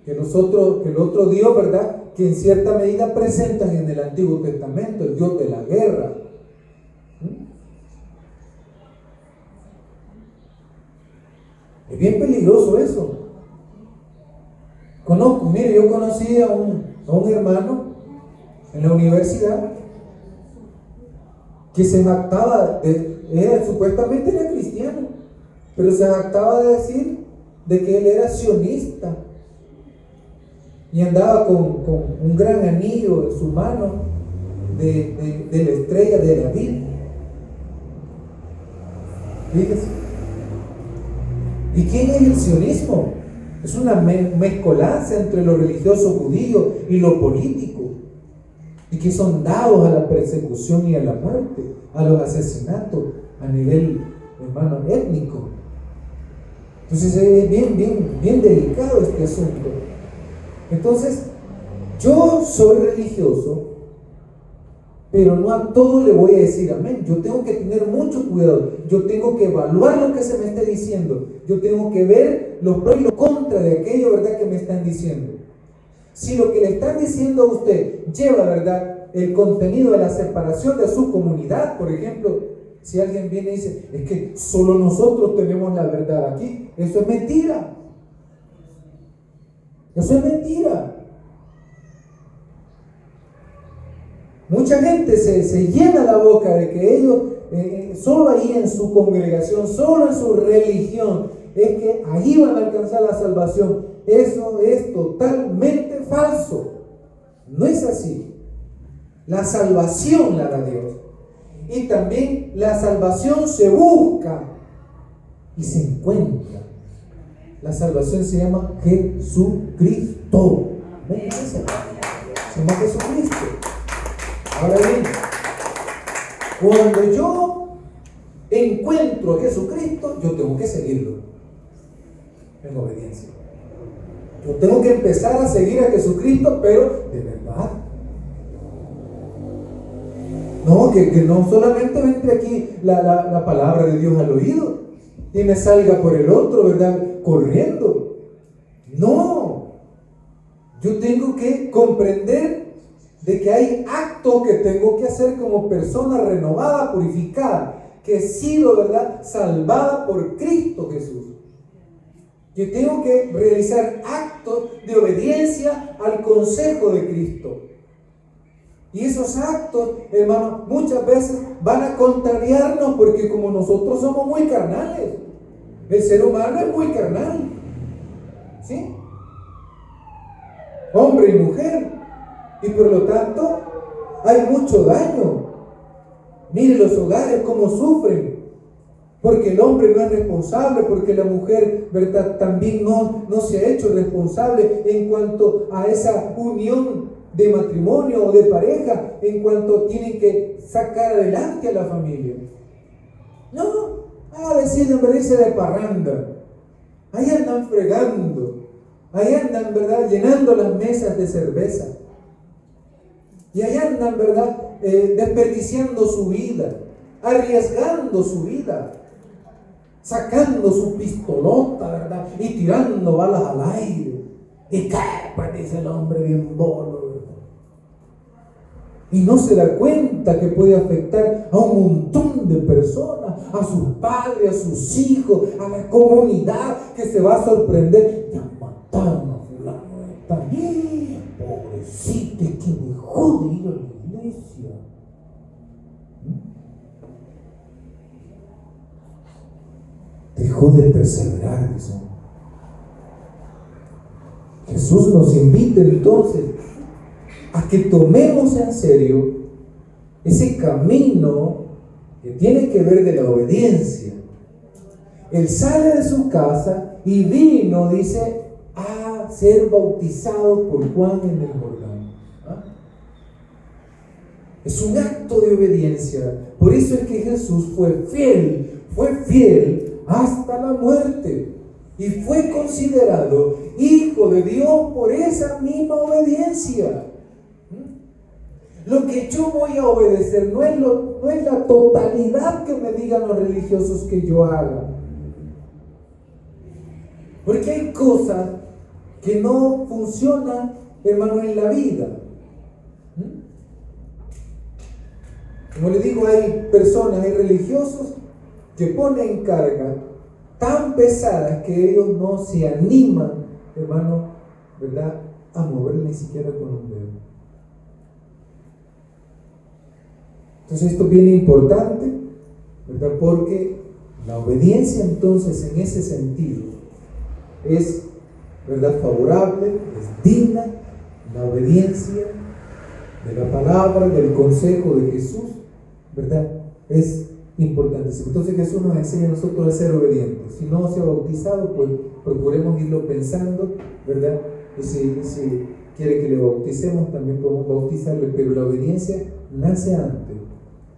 que el otro Dios, ¿verdad?, que en cierta medida presentan en el Antiguo Testamento, el Dios de la guerra. Es bien peligroso eso. Yo conocí a un hermano en la universidad que se jactaba supuestamente era cristiano, pero se jactaba de decir de que él era sionista y andaba con un gran anillo en su mano de la estrella de David. Fíjese. ¿Y quién es el sionismo? Es una mezcolanza entre lo religioso judío y lo político, y que son dados a la persecución y a la muerte, a los asesinatos a nivel, hermano, étnico. Entonces es bien delicado este asunto. Entonces, yo soy religioso, pero no a todo le voy a decir amén. Yo tengo que tener mucho cuidado. Yo tengo que evaluar lo que se me esté diciendo. Yo tengo que ver los pros y los contras de aquello, ¿verdad?, que me están diciendo. Si lo que le están diciendo a usted lleva, ¿verdad?, el contenido de la separación de su comunidad, por ejemplo, si alguien viene y dice, es que solo nosotros tenemos la verdad aquí, eso es mentira. Eso es mentira. Mucha gente se llena la boca de que ellos, solo ahí en su congregación, solo en su religión, es que ahí van a alcanzar la salvación. Eso es totalmente falso. No es así. La salvación la da Dios. Y también la salvación se busca y se encuentra. La salvación se llama Jesucristo. ¿Ven? Se llama Jesucristo. Ahora bien, cuando yo encuentro a Jesucristo, yo tengo que seguirlo en obediencia. Yo tengo que empezar a seguir a Jesucristo, pero de verdad. No, que no solamente entre aquí la palabra de Dios al oído y me salga por el otro, ¿verdad?, corriendo. No, yo tengo que comprender de que hay actos que tengo que hacer como persona renovada, purificada, que he sido, ¿verdad?, salvada por Cristo Jesús. Yo tengo que realizar actos de obediencia al consejo de Cristo. Y esos actos, hermanos, muchas veces van a contrariarnos porque como nosotros somos muy carnales, el ser humano es muy carnal, ¿sí? hombre y mujer, y por lo tanto hay mucho daño. Mire los hogares cómo sufren, porque el hombre no es responsable, porque la mujer, ¿verdad?, también no se ha hecho responsable en cuanto a esa unión de matrimonio o de pareja, en cuanto tienen que sacar adelante a la familia. No, deciden irse de parranda. Ahí andan fregando, ahí andan, ¿verdad?, llenando las mesas de cerveza. Y ahí andan, ¿verdad?, desperdiciando su vida, arriesgando su vida, sacando su pistolota, ¿verdad?, y tirando balas al aire. ¿Y qué? Pues dice el hombre bien bolo, ¿verdad? Y no se da cuenta que puede afectar a un montón de personas, a sus padres, a sus hijos, a la comunidad, que se va a sorprender. Ya mataron a fulano de tal. Pobrecito, que dejó de ir a la iglesia. Dejó de perseverar, dice. Jesús nos invita entonces a que tomemos en serio ese camino que tiene que ver de la obediencia. Él sale de su casa y vino, dice, a ser bautizado por Juan en el Jordán. Es un acto de obediencia. Por eso es que Jesús fue fiel hasta la muerte y fue considerado hijo de Dios por esa misma obediencia. Lo que yo voy a obedecer no es la totalidad que me digan los religiosos que yo haga. Porque hay cosas que no funcionan, hermano, en la vida. Como le digo, hay personas, hay religiosos que ponen cargas tan pesadas que ellos no se animan, hermano, ¿verdad?, a mover ni siquiera con un dedo. Entonces esto es bien importante, ¿verdad?, porque la obediencia entonces en ese sentido es, ¿verdad?, favorable, es digna. La obediencia de la palabra, del consejo de Jesús, ¿verdad?, es importante. Entonces Jesús nos enseña a nosotros a ser obedientes. Si no se ha bautizado, pues procuremos irlo pensando, ¿verdad? Y si quiere que le bauticemos, también podemos bautizarle, pero la obediencia nace antes.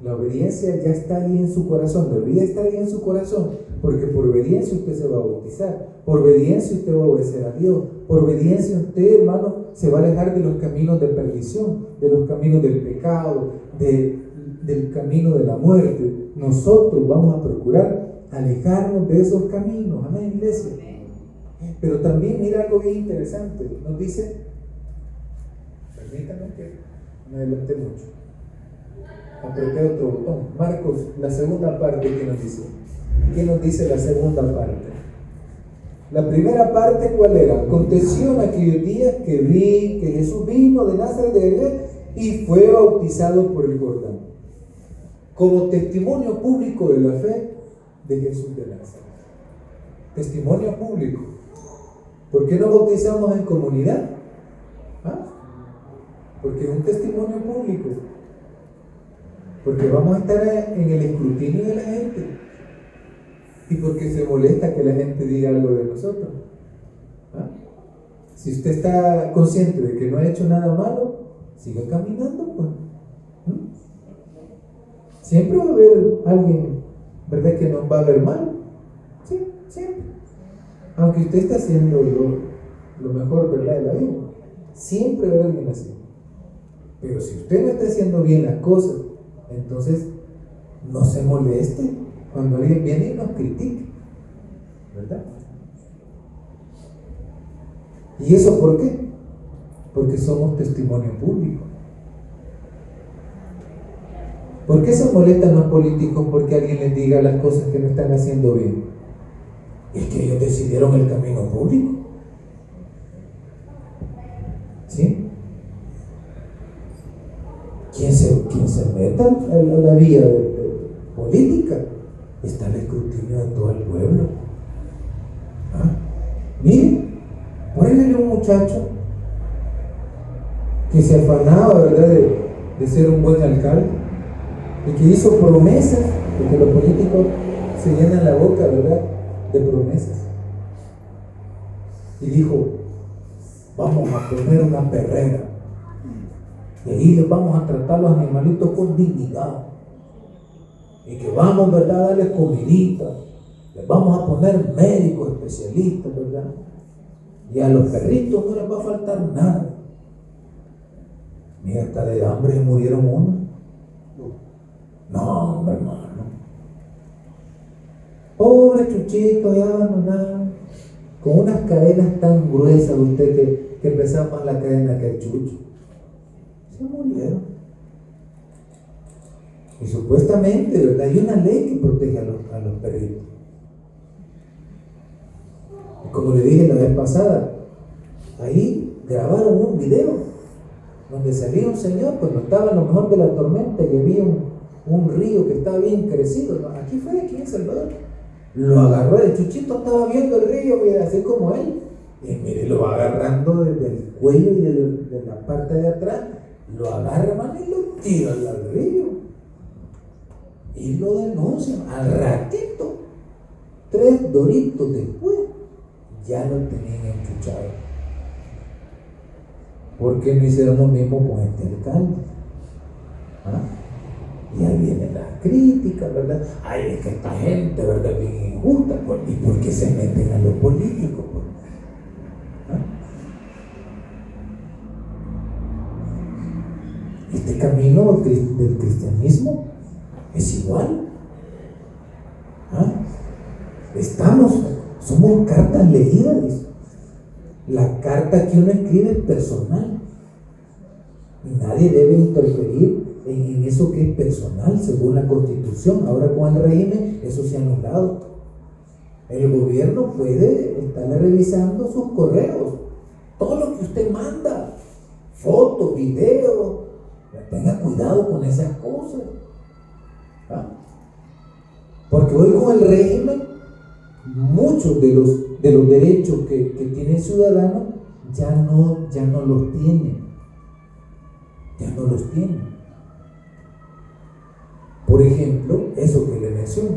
La obediencia ya está ahí en su corazón, debería estar ahí en su corazón, porque por obediencia usted se va a bautizar, por obediencia usted va a obedecer a Dios, por obediencia usted, hermano, se va a alejar de los caminos de perdición, de los caminos del pecado, del camino de la muerte. Nosotros vamos a procurar alejarnos de esos caminos, amén, iglesia. Pero también mira algo bien interesante, nos dice, permítanme que me adelanté mucho, apreté otro botón. Marcos, la segunda parte, ¿qué nos dice? ¿Qué nos dice la segunda parte? La primera parte, ¿cuál era? Aconteció en aquellos días que vi que Jesús vino de Nazaret de Galilea y fue bautizado por el Jordán, como testimonio público de la fe de Jesús de Nazaret. Testimonio público. ¿Por qué no bautizamos en comunidad? Porque es un testimonio público. Porque vamos a estar en el escrutinio de la gente. Y porque se molesta que la gente diga algo de nosotros. Si usted está consciente de que no ha hecho nada malo, siga caminando, pues. Siempre va a haber alguien, ¿verdad?, que nos va a ver mal. Sí, siempre. Aunque usted está haciendo lo mejor, ¿verdad?, de la vida, siempre va a haber alguien así. Pero si usted no está haciendo bien las cosas, entonces no se moleste cuando alguien viene y nos critica, ¿verdad? ¿Y eso por qué? Porque somos testimonio público. ¿Por qué se molestan los políticos porque alguien les diga las cosas que no están haciendo bien? Es que ellos decidieron el camino público. ¿Sí? ¿Quién se meta a la vía política? Está el escrutinio de todo el pueblo. Mire, ponle a un muchacho que se afanaba, ¿verdad?, de ser un buen alcalde, y que hizo promesas, porque los políticos se llenan la boca, ¿verdad?, de promesas. Y dijo: vamos a poner una perrera, y ahí les vamos a tratar a los animalitos con dignidad, y que vamos, ¿verdad?, a darles comidita, les vamos a poner médicos especialistas, ¿verdad?, y a los perritos no les va a faltar nada. Mira, hasta de hambre se murieron unos. No, hombre, hermano. Pobre chuchito, ya abandonado, con unas cadenas tan gruesas, usted que pesaba más la cadena que el chucho. Se murieron. Y supuestamente, ¿verdad?, hay una ley que protege a los perritos. Y como le dije la vez pasada, ahí grabaron un video donde salía un señor cuando estaba en lo mejor de la tormenta y había un río que estaba bien crecido, ¿no? Aquí fue, aquí en El Salvador. Lo agarró, el chuchito estaba viendo el río, así como él, y mire, lo va agarrando desde el cuello y de la parte de atrás, lo agarra, mano, y lo tira al río. Y lo denuncian. Al ratito, 3 doritos después, ya lo tenían enchuchado. ¿Por qué no hicieron lo mismo con este alcalde? ¿Ah? Y ahí vienen las críticas, ¿verdad? Ay, es que esta gente, ¿verdad?, es bien injusta. ¿Y por qué se meten a los políticos? ¿Ah? Este camino del cristianismo es igual. ¿Ah? Somos cartas leídas. La carta que uno escribe es personal. Y nadie debe interferir en eso que es personal, según la Constitución. Ahora con el régimen, eso se ha anulado. El gobierno puede estarle revisando sus correos, todo lo que usted manda, fotos, videos. Tenga cuidado con esas cosas. ¿Ah? Porque hoy con el régimen, muchos de los derechos que tiene el ciudadano ya no los tiene. Ya no los tiene. Por ejemplo, eso que le menciono,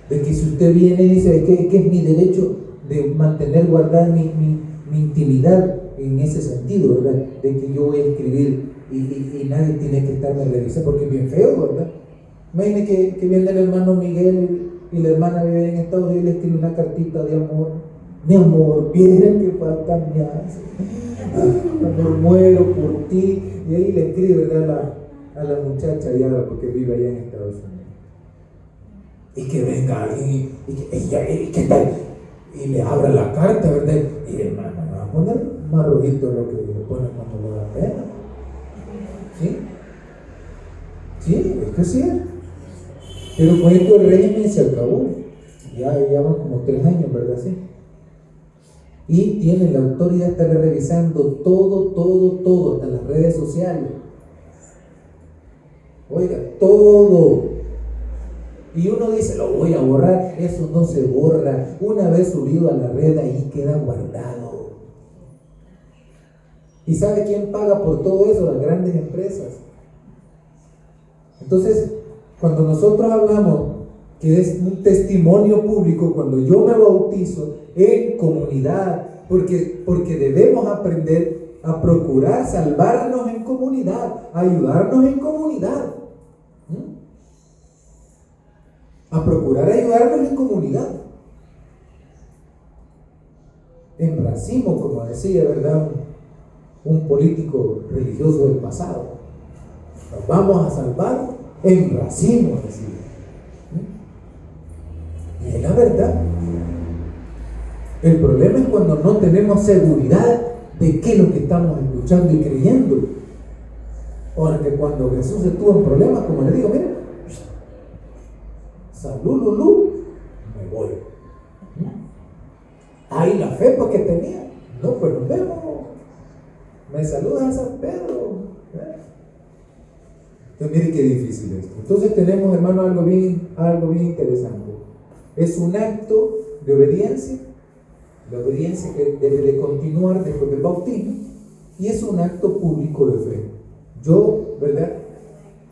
de que si usted viene y dice que es mi derecho de mantener, guardar mi intimidad en ese sentido, ¿verdad?, de que yo voy a escribir y nadie tiene que estarme revisando, porque es bien feo, ¿verdad? Imagine que viene el hermano Miguel y la hermana vive en Estados Unidos y le escribe una cartita de amor. Mi amor, viene que falta me hace. Me muero por ti. Y ahí le escribe, ¿verdad?, a la muchacha allá, porque vive allá en Estados Unidos. Y que venga alguien y que tal, y le abra la carta, ¿verdad? Y el hermano me va a poner más rojito de lo que le pone cuando le da pena. ¿Sí? Sí, es que sí. Pero con esto el régimen se acabó. Ya van como 3 años, ¿verdad? Sí. Y tiene la autoridad de estar revisando todo, hasta las redes sociales. Oiga, todo. Y uno dice, lo voy a borrar. Eso no se borra. Una vez subido a la red, ahí queda guardado. ¿Y sabe quién paga por todo eso? Las grandes empresas. Entonces, cuando nosotros hablamos que es un testimonio público, cuando yo me bautizo en comunidad, porque debemos aprender a procurar salvarnos en comunidad, ayudarnos en comunidad. A procurar ayudarnos en comunidad. En racimo, como decía, ¿verdad?, un político religioso del pasado. Nos vamos a salvar en racimo, decía. Y es la verdad. El problema es cuando no tenemos seguridad de qué es lo que estamos escuchando y creyendo. Porque cuando Jesús estuvo en problemas, como le digo, mire, salud, Lulú, me voy. Ahí la fe porque tenía. No, pues nos vemos. Me saluda a San Pedro. Entonces, mire qué difícil es. Entonces tenemos, hermano, algo bien interesante. Es un acto de obediencia La obediencia que debe de continuar después del bautismo, y es un acto público de fe. Yo, ¿verdad?,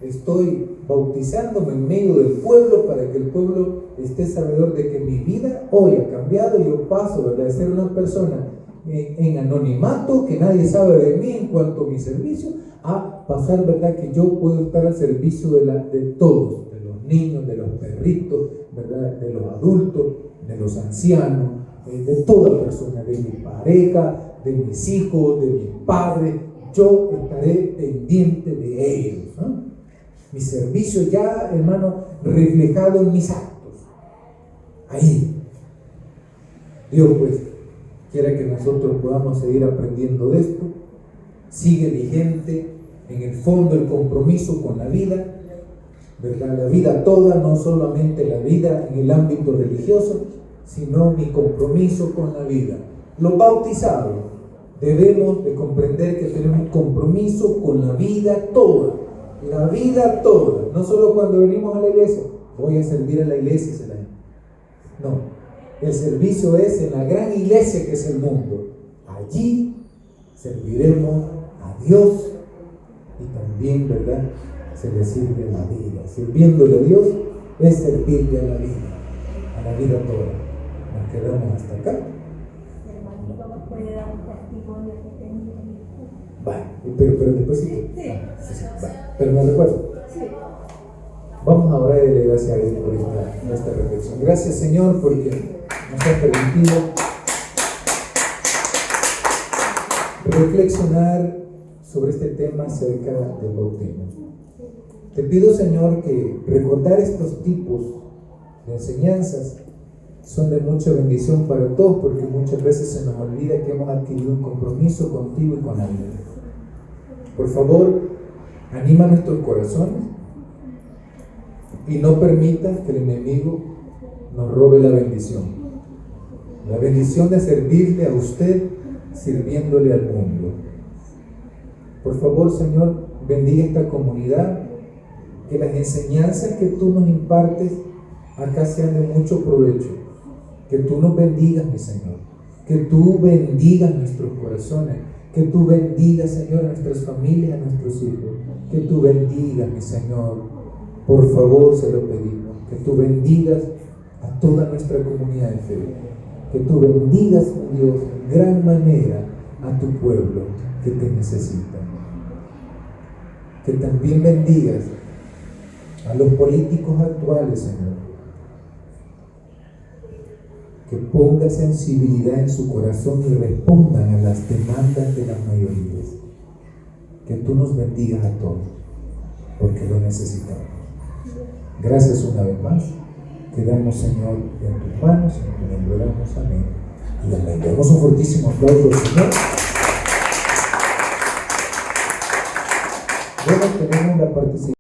estoy bautizándome en medio del pueblo para que el pueblo esté sabedor de que mi vida hoy ha cambiado y yo paso, ¿verdad?, de ser una persona en anonimato, que nadie sabe de mí en cuanto a mi servicio, a pasar, ¿verdad?, que yo puedo estar al servicio de todos, de los niños, de los perritos, ¿verdad?, de los adultos, de los ancianos, de toda persona, de mi pareja, de mis hijos, de mis padres. Yo estaré pendiente de ellos, ¿no? Mi servicio ya, hermano, reflejado en mis actos. Ahí. Dios, pues, quiera que nosotros podamos seguir aprendiendo de esto. Sigue vigente en el fondo el compromiso con la vida, ¿verdad? La vida toda, no solamente la vida en el ámbito religioso, sino mi compromiso con la vida. Los bautizados debemos de comprender que tenemos un compromiso con la vida toda. La vida toda, no solo cuando venimos a la iglesia, voy a servir a la iglesia, no, el servicio es en la gran iglesia que es el mundo. Allí serviremos a Dios y también, ¿verdad?, se le sirve a la vida. Sirviéndole a Dios es servirle a la vida toda. Nos quedamos hasta acá. Hermanito, ¿puede dar un testimonio que tenía? Vale, pero después sí. Sí. Vale, pero me recuerdo. Sí. Vamos ahora a darle gracias a Dios por esta reflexión. Gracias, Señor, porque nos has permitido reflexionar sobre este tema acerca del bautismo. Te pido, Señor, que recordar estos tipos de enseñanzas son de mucha bendición para todos, porque muchas veces se nos olvida que hemos adquirido un compromiso contigo y con la vida. Por favor, anima nuestros corazones y no permitas que el enemigo nos robe la bendición de servirle a usted sirviéndole al mundo. Por favor, Señor, bendiga esta comunidad, que las enseñanzas que tú nos impartes acá sean de mucho provecho, que tú nos bendigas, mi Señor, que tú bendigas nuestros corazones, que tú bendigas, Señor, a nuestras familias, a nuestros hijos, que tú bendigas, mi Señor, por favor, se lo pedimos, que tú bendigas a toda nuestra comunidad de fe, que tú bendigas, Dios, en gran manera a tu pueblo que te necesita, que también bendigas a los políticos actuales, Señor, que ponga sensibilidad en su corazón y respondan a las demandas de las mayorías. Que tú nos bendigas a todos, porque lo necesitamos. Gracias una vez más. Quedamos, Señor, en tus manos, en tu nombre oramos, amén. Y amén. Damos un fortísimo aplauso al Señor. Bueno, tenemos la participación.